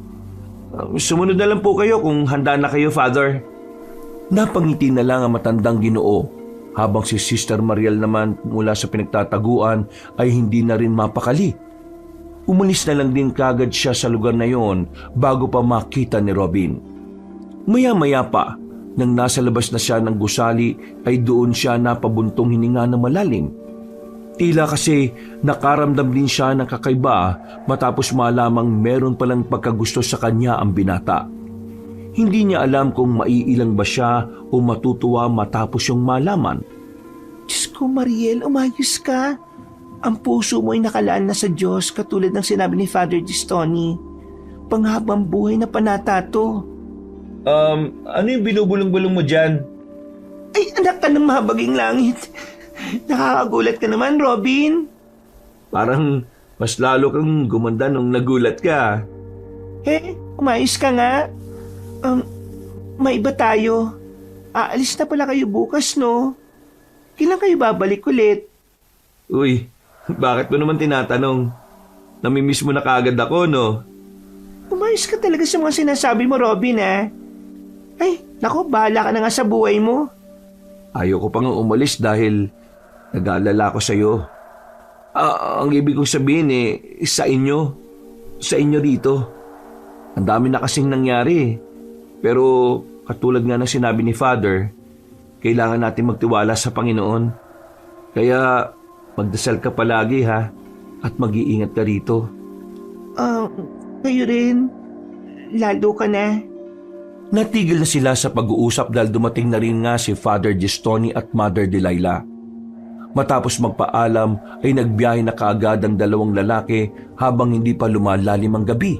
Sumunod na lang po kayo kung handa na kayo, Father. Napangiti na lang ang matandang Ginoo habang si Sister Mariel naman mula sa pinagtataguan ay hindi na rin mapakali. Umalis na lang din kagad siya sa lugar na yon bago pa makita ni Robin. Maya-maya pa, nang nasa labas na siya ng gusali ay doon siya napabuntong hininga na malalim. Tila kasi nakaramdam din siya ng kakaiba matapos malamang meron palang pagkagusto sa kanya ang binata. Hindi niya alam kung maiilang ba siya o matutuwa matapos yung malaman. Diyos ko, Mariel, umayos ka. Ang puso mo ay nakalaan na sa Diyos katulad ng sinabi ni Father Gistoni. Panghabang buhay na panata to. Ano yung binubulong-bulong mo dyan? Ay, anak ka ng mahabaging langit. Nakakagulat ka naman, Robin. Parang mas lalo kang gumanda nung nagulat ka. Umayos ka nga. May iba tayo. Aalis na pala kayo bukas, no? Kailan kayo babalik ulit? Uy, bakit mo naman tinatanong? Namimiss mo na kaagad ako, no? Umayos ka talaga sa mga sinasabi mo, Robin, eh. Ay, naku, bahala ka na nga sa buhay mo. Ayoko pang umalis dahil nag-aalala ko sa'yo. Ang ibig kong sabihin sa inyo dito. Ang dami na kasing nangyari. Pero katulad nga ng sinabi ni Father, kailangan natin magtiwala sa Panginoon. Kaya magdasal ka palagi ha, at mag-iingat ka rito. Kayo rin. Lalo ka na. Natigil na sila sa pag-uusap dahil dumating na rin nga si Father Gistoni at Mother Delilah. Matapos magpaalam ay nagbiyahe na kaagad ang dalawang lalaki habang hindi pa lumalalim ang gabi.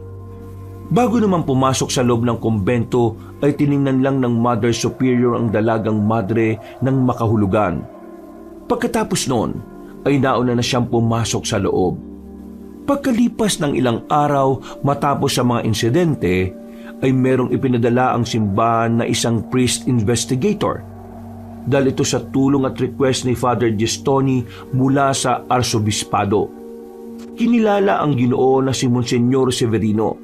Bago naman pumasok sa loob ng kumbento ay tiningnan lang ng Mother Superior ang dalagang madre ng makahulugan. Pagkatapos noon ay nauna na siyang pumasok sa loob. Pagkalipas ng ilang araw matapos sa mga insidente ay merong ipinadala ang simbahan na isang priest investigator. Dahil ito sa tulong at request ni Father Gistoni mula sa Arsobispado. Kinilala ang Ginoo na si Monsignor Severino.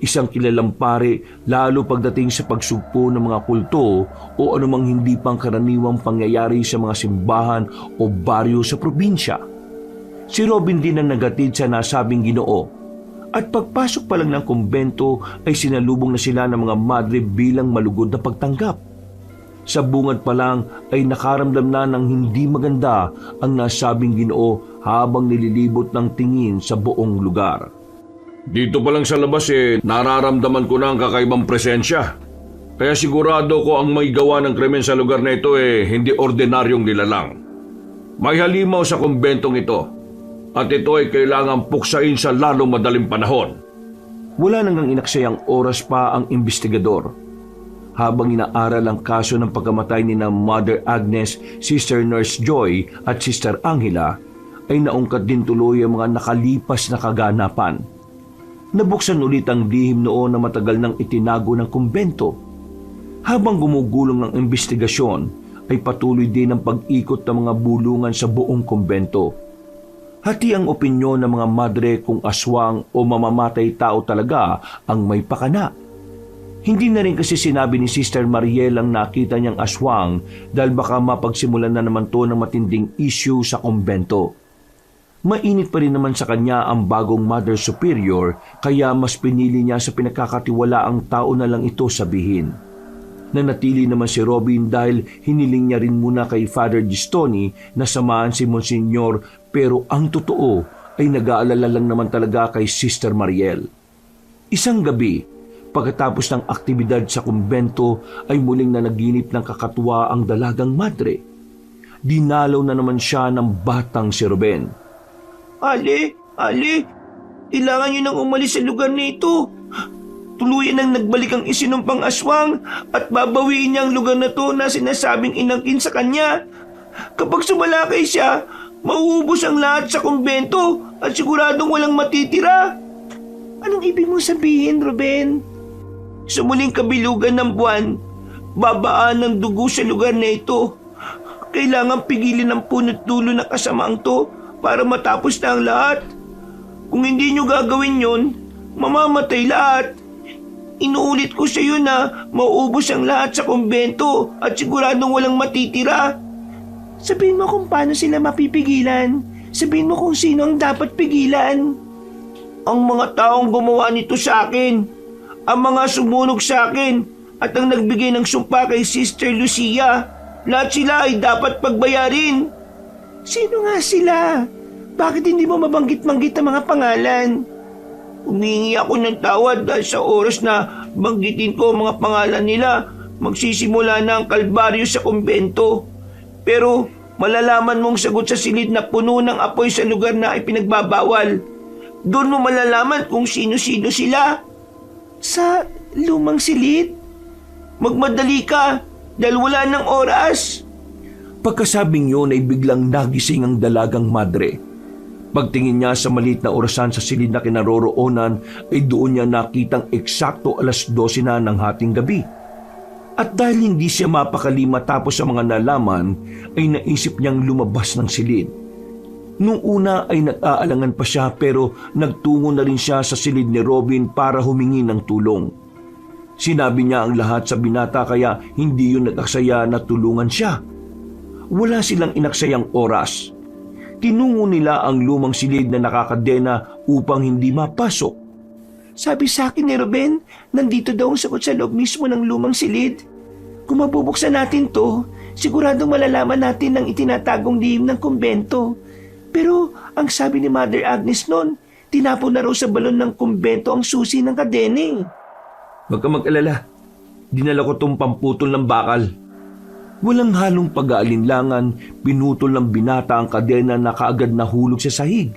Isang kilalang pare lalo pagdating sa pagsugpo ng mga kulto o anumang hindi pang karaniwang pangyayari sa mga simbahan o baryo sa probinsya. Si Robin din ang nagatid sa nasabing Ginoo. At pagpasok pa lang ng kumbento ay sinalubong na sila ng mga madre bilang malugod na pagtanggap. Sa bungad pa lang ay nakaramdam na ng hindi maganda ang nasabing Ginoo habang nililibot ng tingin sa buong lugar. Dito pa lang sa labas nararamdaman ko na ang kakaibang presensya. Kaya sigurado ko ang may gawa ng krimen sa lugar na ito hindi ordinaryong nilalang. May halimaw sa kumbentong ito. At ito ay kailangang puksain sa lalong madaling panahon. Wala nang inaksayang oras pa ang investigador. Habang inaaral ang kaso ng pagkamatay ni na Mother Agnes, Sister Nurse Joy at Sister Angela, ay naungkat din tuloy ang mga nakalipas na kaganapan. Nabuksan ulit ang lihim noon na matagal nang itinago ng kumbento. Habang gumugulong ng investigasyon, ay patuloy din ang pag-ikot ng mga bulungan sa buong kumbento. Hati ang opinyon ng mga madre kung aswang o mamamatay tao talaga ang may pakana. Hindi na rin kasi sinabi ni Sister Mariel ang nakita niyang aswang dahil baka mapagsimulan na naman to ng matinding issue sa kumbento. Mainit pa rin naman sa kanya ang bagong Mother Superior kaya mas pinili niya sa pinagkakatiwalaang tao na lang ito sabihin. Nanatili naman si Robin dahil hiniling niya rin muna kay Father Gistoni na samahan si Monsignor pero ang totoo ay nag-aalala lang naman talaga kay Sister Mariel. Isang gabi, pagkatapos ng aktibidad sa kumbento ay muling nanaginip ng kakatuwa ang dalagang madre. Dinalaw na naman siya ng batang si Ruben. Ali, kailangan niyo nang umalis sa lugar nito. Tuluyan nang nagbalik ang isinumpang aswang at babawiin niya ang lugar na to na sinasabing inangkin sa kanya. Kapag sumalakay siya, mauubos ang lahat sa kumbento at siguradong walang matitira. Anong ibig mong sabihin, Ruben? Sa muling kabilugan ng buwan, babaan ng dugo sa lugar na ito. Kailangan pigilin ang punot dulo ng kasamaang to para matapos na ang lahat. Kung hindi nyo gagawin yon, mamamatay lahat. Inuulit ko sa iyo na mauubos ang lahat sa kumbento at siguradong walang matitira. Sabihin mo kung paano sila mapipigilan. Sabihin mo kung sino ang dapat pigilan. Ang mga taong gumawa nito sa akin, ang mga sumunog sa akin at ang nagbigay ng sumpa kay Sister Lucia, lahat sila ay dapat pagbayarin. Sino nga sila? Bakit hindi mo mabanggit-banggit ang mga pangalan? Humingi ako ng tawad dahil sa oras na banggitin ko ang mga pangalan nila, magsisimula na ang kalbaryo sa kumbento. Pero malalaman mong sagot sa silid na puno ng apoy sa lugar na ipinagbabawal. Doon mo malalaman kung sino-sino sila. Sa lumang silid? Magmadali ka dahil wala ng oras. Pagkasabing yun ay biglang nagising ang dalagang madre. Pagtingin niya sa maliit na orasan sa silid na kinaroroonan ay doon niya nakitang eksakto 12:00 na ng hating gabi. At dahil hindi siya mapakali matapos sa mga nalaman, ay naisip niyang lumabas ng silid. Nung una ay nag-aalangan pa siya pero nagtungo na rin siya sa silid ni Robin para humingi ng tulong. Sinabi niya ang lahat sa binata kaya hindi yun nag-aksaya na tulungan siya. Wala silang inaksayang oras. Tinungo nila ang lumang silid na nakakadena upang hindi mapasok. Sabi sa akin ni Ruben, nandito daw ang sagot sa loob mismo ng lumang silid. Kung mabubuksan natin to, siguradong malalaman natin ang itinatagong lihim ng kumbento. Pero ang sabi ni Mother Agnes noon, tinapon na raw sa balon ng kumbento ang susi ng kadene. Huwag ka mag-alala. Dinala ko tong pamputol ng bakal. Walang halong pag-aalinlangan, pinutol ng binata ang kadena na kaagad nahulog sa sahig.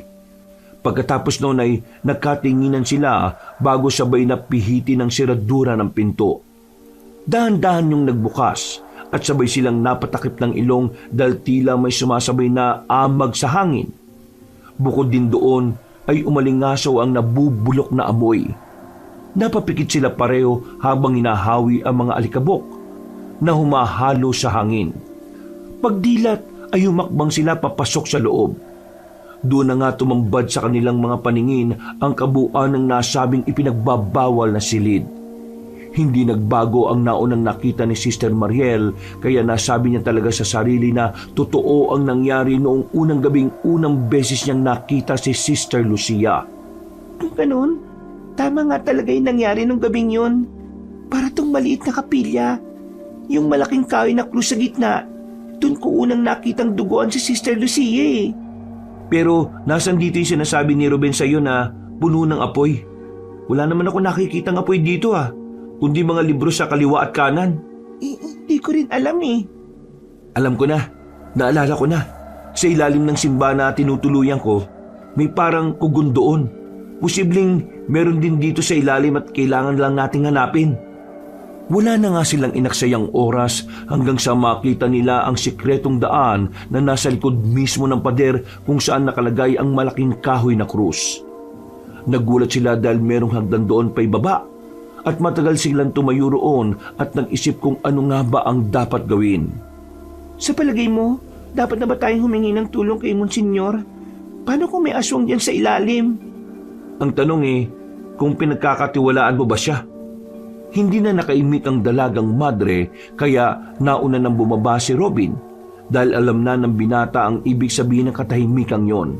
Pagkatapos noon ay nagkatinginan sila bago sabay na pihitin ang siradura ng pinto. Dahan-dahan yung nagbukas at sabay silang napatakip ng ilong dahil tila may sumasabay na amag sa hangin. Bukod din doon ay umalingasaw ang nabubulok na amoy. Napapikit sila pareho habang hinahawi ang mga alikabok na humahalo sa hangin. Pagdilat ay humakbang sila papasok sa loob. Doon na nga tumambad sa kanilang mga paningin ang kabuuan ng nasabing ipinagbabawal na silid. Hindi nagbago ang naunang nakita ni Sister Mariel kaya nasabi niya talaga sa sarili na totoo ang nangyari noong unang gabing unang beses niyang nakita si Sister Lucia. Kung ganun, tama nga talaga yung nangyari nung gabing yun. Para tong maliit na kapilya, yung malaking kahoy na krus sa gitna, dun ko unang nakitang duguan si Sister Lucia eh. Pero nasan dito yung sinasabi ni Ruben sa iyo na puno ng apoy? Wala naman ako nakikitang apoy dito kundi mga libro sa kaliwa at kanan. Hindi ko rin alam eh. Alam ko na, naalala ko na. Sa ilalim ng simba na tinutuluyan ko, may parang kugon doon. Posibleng meron din dito sa ilalim at kailangan lang nating hanapin. Wala na nga silang inaksayang oras hanggang sa makita nila ang sikretong daan na nasa likod mismo ng pader kung saan nakalagay ang malaking kahoy na krus. Nagulat sila dahil merong hagdan doon pa ibaba at matagal silang tumayo roon at nag-isip kung ano nga ba ang dapat gawin. Sa palagay mo, dapat na ba tayong humingi ng tulong kay Monsignor? Paano kung may aswang diyan sa ilalim? Ang tanong kung pinagkakatiwalaan mo ba siya? Hindi na nakaimik ang dalagang madre kaya nauna nang bumaba si Robin dahil alam na ng binata ang ibig sabihin ng katahimikang yon.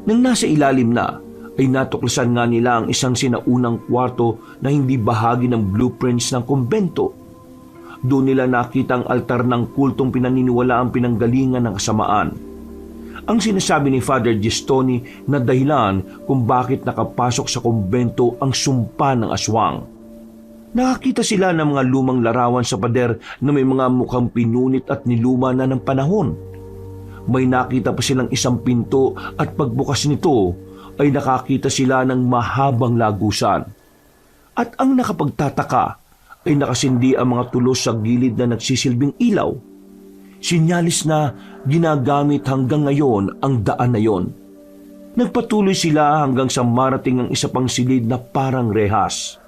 Nang nasa ilalim na, ay natuklasan nga nila ang isang sinaunang kwarto na hindi bahagi ng blueprints ng kumbento. Doon nila nakita ang altar ng kultong pinaniniwala ang pinanggalingan ng kasamaan. Ang sinasabi ni Father Gistoni na dahilan kung bakit nakapasok sa kumbento ang sumpa ng aswang. Nakakita sila ng mga lumang larawan sa pader na may mga mukhang pinunit at niluma na ng panahon. May nakita pa silang isang pinto at pagbukas nito ay nakakita sila ng mahabang lagusan. At ang nakapagtataka ay nakasindi ang mga tulos sa gilid na nagsisilbing ilaw. Sinyalis na ginagamit hanggang ngayon ang daan na yon. Nagpatuloy sila hanggang sa marating ang isa pang silid na parang rehas.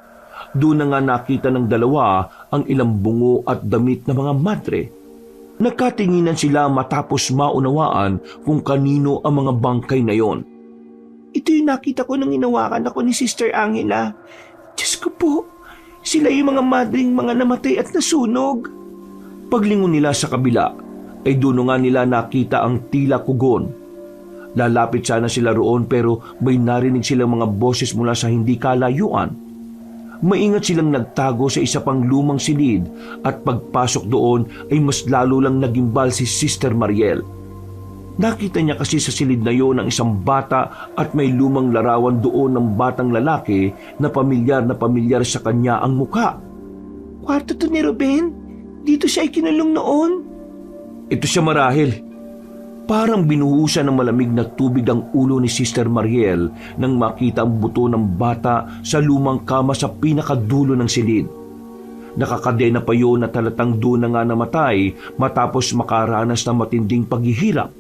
Doon na nga nakita ng dalawa ang ilang bungo at damit na mga madre. Nagkatinginan sila matapos maunawaan kung kanino ang mga bangkay na yon. Ito yung nakita ko nung inawakan ako ni Sister Angela. Diyos ko po, sila yung mga madring mga namatay at nasunog. Paglingon nila sa kabila, ay doon nga nila nakita ang tila kugon. Lalapit sana sila roon pero may narinig silang mga boses mula sa hindi kalayuan. Maingat silang nagtago sa isa pang lumang silid at pagpasok doon ay mas lalo lang nagimbal si Sister Mariel. Nakita niya kasi sa silid na yon ang isang bata at may lumang larawan doon ng batang lalaki na pamilyar sa kanya ang mukha. Kwarto to ni Ruben? Dito siya ikinulong noon? Ito siya marahil. Parang binuhusan ng malamig na tubig ang ulo ni Sister Mariel nang makita ang buto ng bata sa lumang kama sa pinakadulo ng silid. Nakakadena pa yun na talatang doon na nga namatay matapos makaranas ng matinding paghihirap.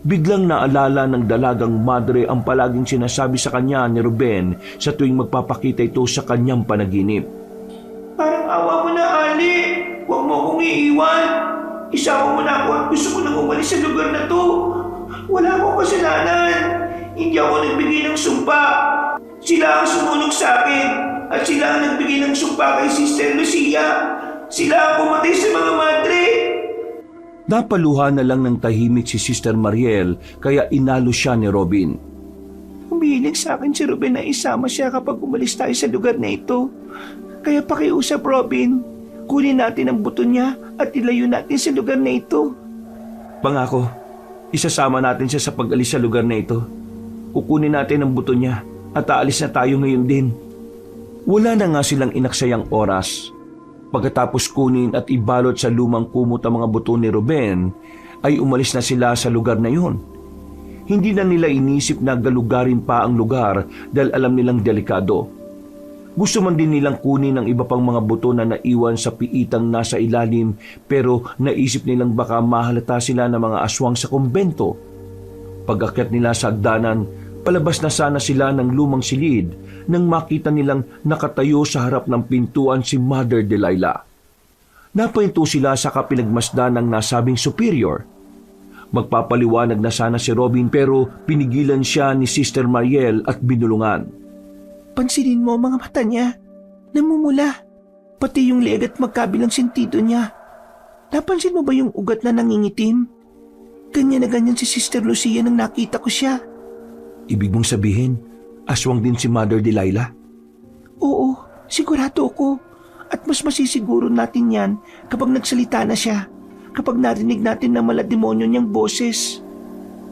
Biglang naalala ng dalagang madre ang palaging sinasabi sa kanya ni Ruben sa tuwing magpapakita ito sa kanyang panaginip. Parang awa mo na, Ali. Huwag mo akong iiwan. Isama mo na ako at gusto ko nang umalis sa lugar na to. Wala akong kasalanan. Hindi ako nagbigay ng sumpa. Sila ang sumunod sa akin at sila ang nagbigay ng sumpa kay Sister Lucia. Sila ang pumatay sa mga madre. Napaluha na lang ng tahimik si Sister Mariel kaya inalo siya ni Robin. Humihiling sa akin si Ruben na isama siya kapag umalis tayo sa lugar na ito. Kaya pakiusap, Robin. Kunin natin ang buto niya at ilayo natin sa lugar na ito. Pangako, isasama natin siya sa pag-alis sa lugar na ito. Kukunin natin ang buto niya at aalis na tayo ngayon din. Wala na nga silang inaksayang oras. Pagkatapos kunin at ibalot sa lumang kumot ang mga buto ni Ruben, ay umalis na sila sa lugar na yun. Hindi na nila inisip na galugarin pa ang lugar dahil alam nilang delikado. Gusto man din nilang kunin ang iba pang mga buto na naiwan sa piitang nasa ilalim pero naisip nilang baka mahalata sila ng mga aswang sa kumbento. Pag-akyat nila sa hagdanan, palabas na sana sila ng lumang silid nang makita nilang nakatayo sa harap ng pintuan si Mother Delilah. Napahinto sila sa kapinagmasdan ng nasabing superior. Magpapaliwanag na sana si Robin pero pinigilan siya ni Sister Mariel at binulungan. Pansinin mo ang mga mata niya. Namumula. Pati yung leeg at magkabilang sentido niya. Napansin mo ba yung ugat na nangingitim? Ganyan na ganyan si Sister Lucia nang nakita ko siya. Ibig mong sabihin, aswang din si Mother Delilah? Oo, sigurado ako. At mas masisiguro natin yan kapag nagsalita na siya. Kapag narinig natin na malademonyo niyang boses.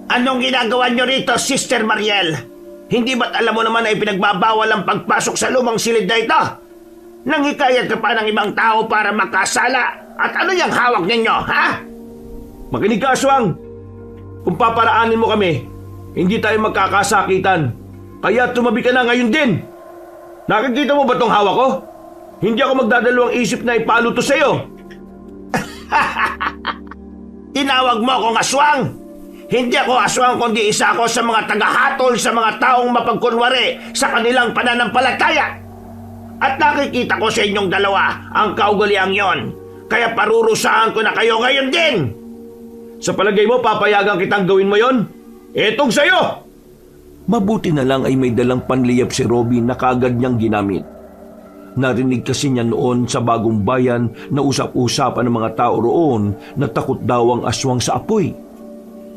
Anong ginagawa niyo rito, Sister Mariel? Hindi ba't alam mo naman na ipinagbabawal ang pagpasok sa lumang silid na ito? Nanghikayat ka pa ng ibang tao para makasala. At ano yung hawak ninyo, ha? Makinig ka, aswang! Kung paparaanin mo kami, hindi tayo magkakasakitan. Kaya tumabi ka na ngayon din. Nakikita mo ba tong hawak ko? Hindi ako magdadalawang isip na ipalo to sa'yo. Tinawag mo akong aswang? Hindi ako aswang kundi isa ako sa mga tagahatol sa mga taong mapagkunwari sa kanilang pananampalataya. At nakikita ko sa inyong dalawa ang kaugaliang yon. Kaya parurusahan ko na kayo ngayon din. Sa palagay mo, papayagan kitang gawin mo yon? Etong sa'yo! Mabuti na lang ay may dalang panliyab si Robin na kaagad niyang ginamit. Narinig kasi niya noon sa Bagong Bayan na usap-usapan ng mga tao roon na takot daw ang aswang sa apoy.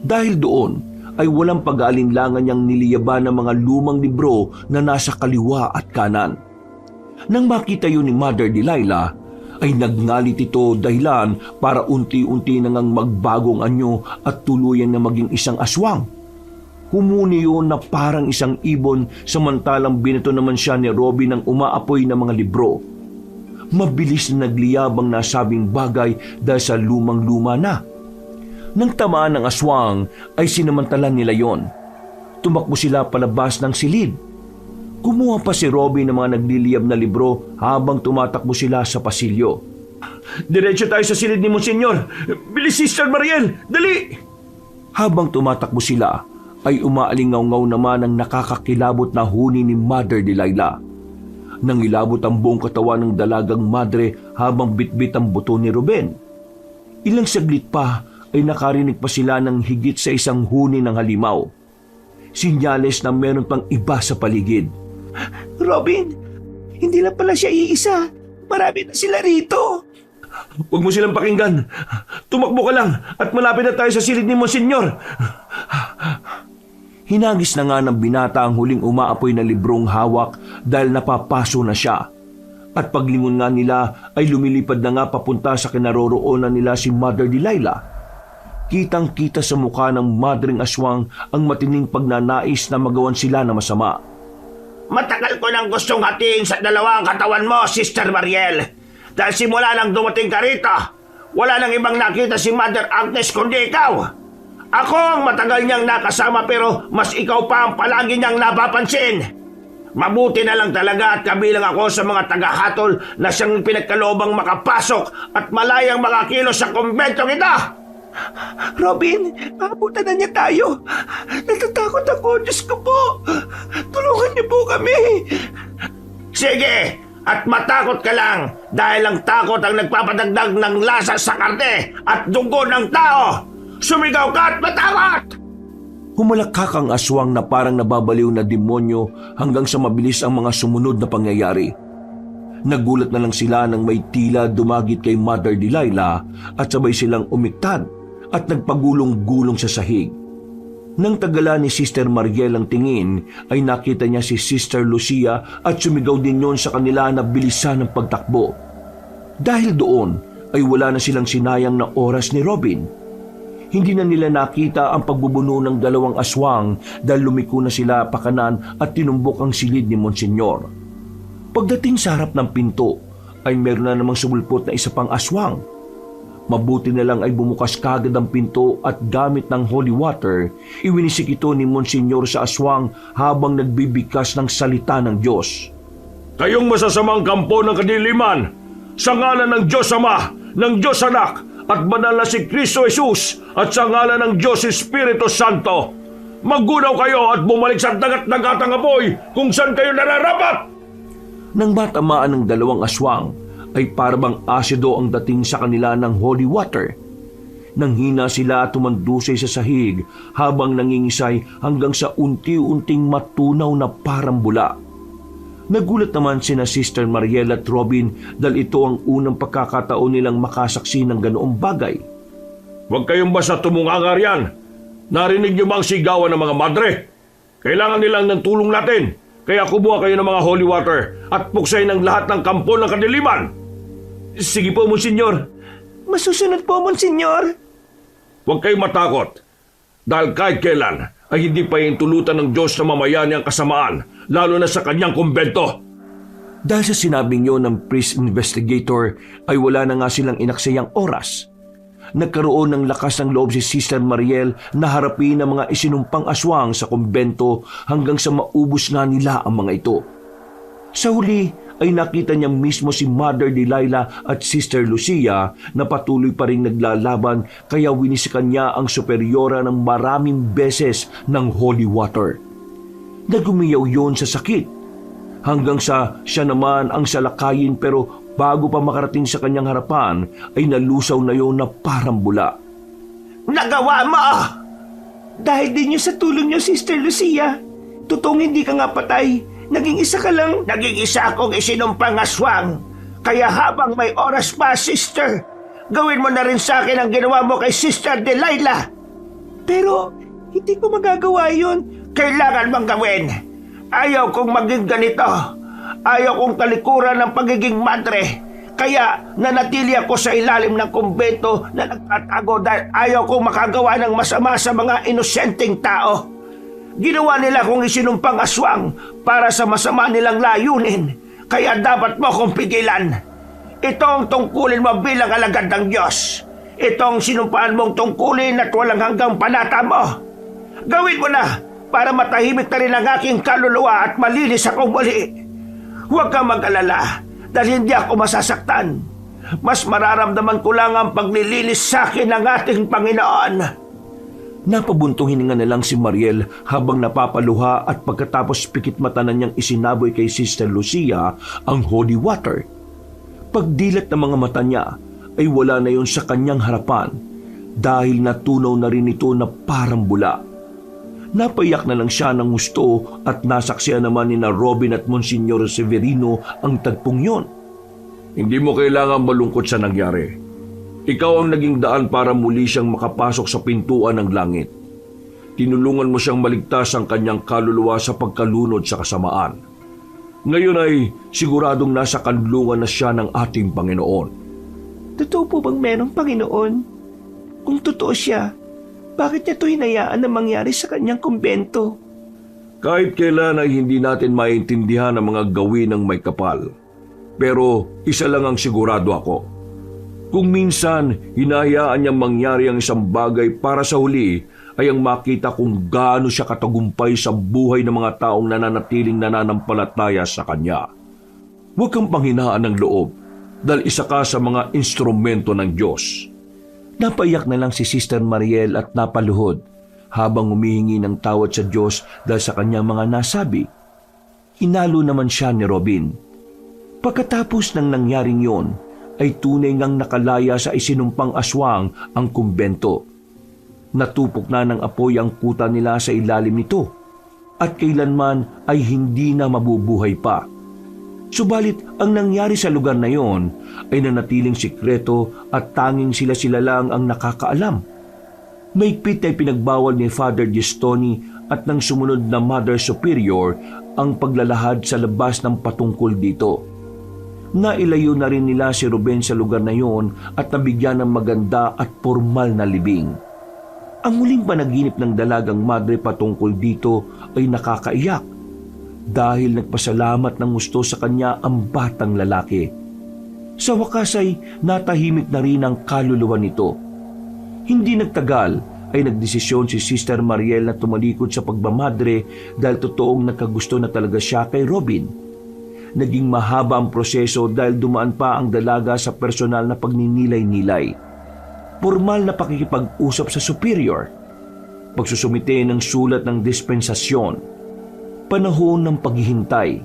Dahil doon ay walang pag-aalinlangan niyang niliyaban ng mga lumang libro na nasa kaliwa at kanan. Nang makita yun ni Mother Delilah, ay nagngalit ito dahilan para unti-unti nang magbagong anyo at tuluyan na maging isang aswang. Humuni yun na parang isang ibon samantalang binato naman siya ni Robin ng umaapoy na mga libro. Mabilis na nagliyab ang nasabing bagay dahil sa lumang-luma na. Nang tamaan ng aswang ay sinamantala nila yon. Tumakbo sila palabas ng silid. Kumuha pa si Robin ng mga nagliliyab na libro habang tumatakbo sila sa pasilyo. Diretso tayo sa silid ni Monsignor. Bilis, Sister Mariel! Dali! Habang tumatakbo sila, ay umaalingaw-ngaw naman ang nakakakilabot na huni ni Mother Delilah. Nangilabot ang buong katawan ng dalagang madre habang bitbit ang buto ni Ruben. Ilang saglit pa ay nakarinig pa sila ng higit sa isang huni ng halimaw. Sinyales na meron pang iba sa paligid. Robin, hindi lang pala siya iisa. Marami na sila rito. Huwag mo silang pakinggan. Tumakbo ka lang at malapit na tayo sa silid ni Monsignor. Hinagis na nga ng binata ang huling umaapoy na librong hawak dahil napapaso na siya. At paglingon nga nila ay lumilipad na nga papunta sa kinaroroonan nila si Mother Delilah. Kitang-kita sa mukha ng madring aswang ang matining pagnanais na magawan sila na masama. Matagal ko nang gustong hatiin sa dalawang katawan mo, Sister Mariel. Dahil simula nang dumating ka rito, wala nang ibang nakita si Mother Agnes kundi ikaw. Ako ang matagal niyang nakasama pero mas ikaw pa ang palagi niyang napapansin. Mabuti na lang talaga at kabilang ako sa mga tagahatol na siyang pinagkaloobang makapasok at malayang makakilos sa kumbentong ito. Robin, maabutan na niya tayo. Natatakot ako, Diyos ko po. Tulungan niyo po kami. Sige, at matakot ka lang dahil ang takot ang nagpapadagdag ng lasa sa karne at dugo ng tao. Sumigaw ka at matakot! Humalakhak ang aswang na parang nababaliw na demonyo hanggang sa mabilis ang mga sumunod na pangyayari. Nagulat na lang sila nang may tila dumagit kay Mother Delilah at sabay silang umiktad at nagpagulong-gulong sa sahig. Nang tagala ni Sister Mariel ang tingin ay nakita niya si Sister Lucia at sumigaw din yon sa kanila na bilisan ng pagtakbo. Dahil doon ay wala na silang sinayang na oras ni Robin. Hindi na nila nakita ang pagbubuno ng dalawang aswang dahil lumiko na sila pakanan at tinumbok ang silid ni Monsignor. Pagdating sa harap ng pinto ay meron na namang sumulpot na isa pang aswang. Mabuti na lang ay bumukas kagad ang pinto at gamit ng holy water, iwinisik ito ni Monsignor sa aswang habang nagbibigkas ng salita ng Diyos. Kayong masasamang kampo ng kadiliman, sa ngalan ng Diyos Ama, ng Diyos Anak, at banal na si Kristo Jesus, at sa ngalan ng Diyos Espiritu Santo, maggunaw kayo at bumalik sa dagat-dagatang apoy kung saan kayo nararapat! Nang matamaan ng dalawang aswang, ay parabang asido ang dating sa kanila ng holy water. Nang hina sila at tumandusay sa sahig habang nangingisay hanggang sa unti-unting matunaw na parang bula. Nagulat naman sina Sister Mariel at Robin dahil ito ang unang pagkakataon nilang makasaksi ng ganoong bagay. Huwag kayong basta tumungangar yan. Narinig niyo ba ang sigawan ng mga madre? Kailangan nilang ng tulong natin. Kaya kumuha kayo ng mga holy water at puksay ng lahat ng kampo ng kadiliman. Sige po, Monsignor. Masusunod po, Monsignor. Huwag kayong matakot. Dahil kahit kailan ay hindi pa tulutan ng Diyos na mamayani ang kasamaan, lalo na sa kanyang kumbento. Dahil sa sinabing yon ng priest investigator ay wala na nga silang inaksayang oras. Nagkaroon ng lakas ng loob si Sister Mariel na harapin ang mga isinumpang aswang sa kumbento hanggang sa maubos nga nila ang mga ito. Sa huli ay nakita niya mismo si Mother Delilah at Sister Lucia na patuloy pa rin naglalaban kaya winisikan niya ang superyora ng maraming beses ng holy water. Nagumiyaw yon sa sakit hanggang sa siya naman ang salakayin pero bago pa makarating sa kanyang harapan ay nalusaw na yon na parang bula. Nagawa mo! Dahil din niyo sa tulong niyo, Sister Lucia. Totoong hindi ka nga patay. Naging isa ka lang. Naging isa akong isinumpang aswang. Kaya habang may oras pa, Sister, gawin mo na rin sa akin ang ginawa mo kay Sister Delilah. Pero hindi ko magagawa yun. Kailangan mong gawin. Ayaw kong maging ganito. Ayaw kong talikuran ng pagiging madre. Kaya nanatili ako sa ilalim ng kumbento na nagtatago dahil ayaw kong makagawa ng masama sa mga inosenteng tao. Ginawa nila kong isinumpang aswang para sa masama nilang layunin. Kaya dapat mo akong pigilan. Ito ang tungkulin mo bilang alagad ng Diyos. Ito ang sinumpaan mong tungkulin at walang hanggang panata mo. Gawin mo na para matahimik na rin ang aking kaluluwa at malinis akong muli. Huwag kang mag-alala dahil hindi ako masasaktan. Mas mararamdaman ko lang ang paglilinis sa akin ng ating Panginoon. Napabuntong hininga na lang si Mariel habang napapaluha at pagkatapos pikit mata na niyang isinaboy kay Sister Lucia ang holy water. Pagdilat ng mga mata niya ay wala na yon sa kanyang harapan dahil natunaw na rin ito na parang bula. Napayak na lang siya ng gusto at nasaksihan naman ni na Robin at Monsignor Severino ang tagpong yon. Hindi mo kailangan malungkot sa nangyari. Ikaw ang naging daan para muli siyang makapasok sa pintuan ng langit. Tinulungan mo siyang maligtas ang kanyang kaluluwa sa pagkalunod sa kasamaan. Ngayon ay siguradong nasa kanlungan na siya ng ating Panginoon. Totoo po bang merong Panginoon? Kung totoo siya, bakit niya ito hinayaan na mangyari sa kanyang kumbento? Kahit kailan ay hindi natin maintindihan ang mga gawin ng may kapal. Pero isa lang ang sigurado ako. Kung minsan hinahayaan niyang mangyari ang isang bagay para sa huli, ay ang makita kung gaano siya katagumpay sa buhay ng mga taong nananatiling nananampalataya sa Kanya. Huwag kang panghinaan ng loob dahil isa ka sa mga instrumento ng Diyos. Napaiyak na lang si Sister Mariel at napaluhod habang humihingi ng tawad sa Diyos dahil sa kanyang mga nasabi. Hinalo naman siya ni Robin. Pagkatapos ng nangyaring yon, ay tunay ngang nakalaya sa isinumpang aswang ang kumbento. Natupok na ng apoy ang kuta nila sa ilalim nito at kailanman ay hindi na mabubuhay pa. Subalit ang nangyari sa lugar na yon ay nanatiling sikreto at tanging sila lang ang nakakaalam. Mahigpit ay pinagbawal ni Father Gestoni at ng sumunod na Mother Superior ang paglalahad sa labas ng patungkol dito. Nailayo na rin nila si Ruben sa lugar na yon at nabigyan ng maganda at formal na libing. Ang huling panaginip ng dalagang madre patungkol dito ay nakakaiyak dahil nagpasalamat ng gusto sa kanya ang batang lalaki. Sa wakas ay natahimik na rin ang kaluluwa nito. Hindi nagtagal ay nagdesisyon si Sister Mariel na tumalikod sa pagmamadre dahil totoong nagkagusto na talaga siya kay Robin. Naging mahaba ang proseso dahil dumaan pa ang dalaga sa personal na pagninilay-nilay. Formal na pakikipag-usap sa superior, pagsusumite ng sulat ng dispensasyon, panahon ng paghihintay,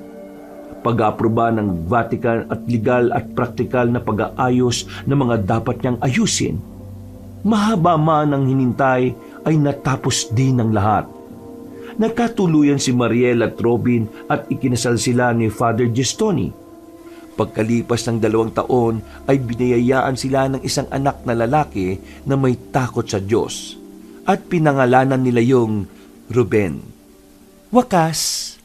pag-aproba ng Vatican at legal at praktikal na pag-aayos ng mga dapat niyang ayusin. Mahaba man ang hinintay ay natapos din ang lahat. Nagkatuluyan si Mariel at Robin at ikinasal sila ni Father Gestoni. Pagkalipas ng 2 taon ay binayayaan sila ng isang anak na lalaki na may takot sa Diyos at pinangalanan nila yung Ruben. Wakas.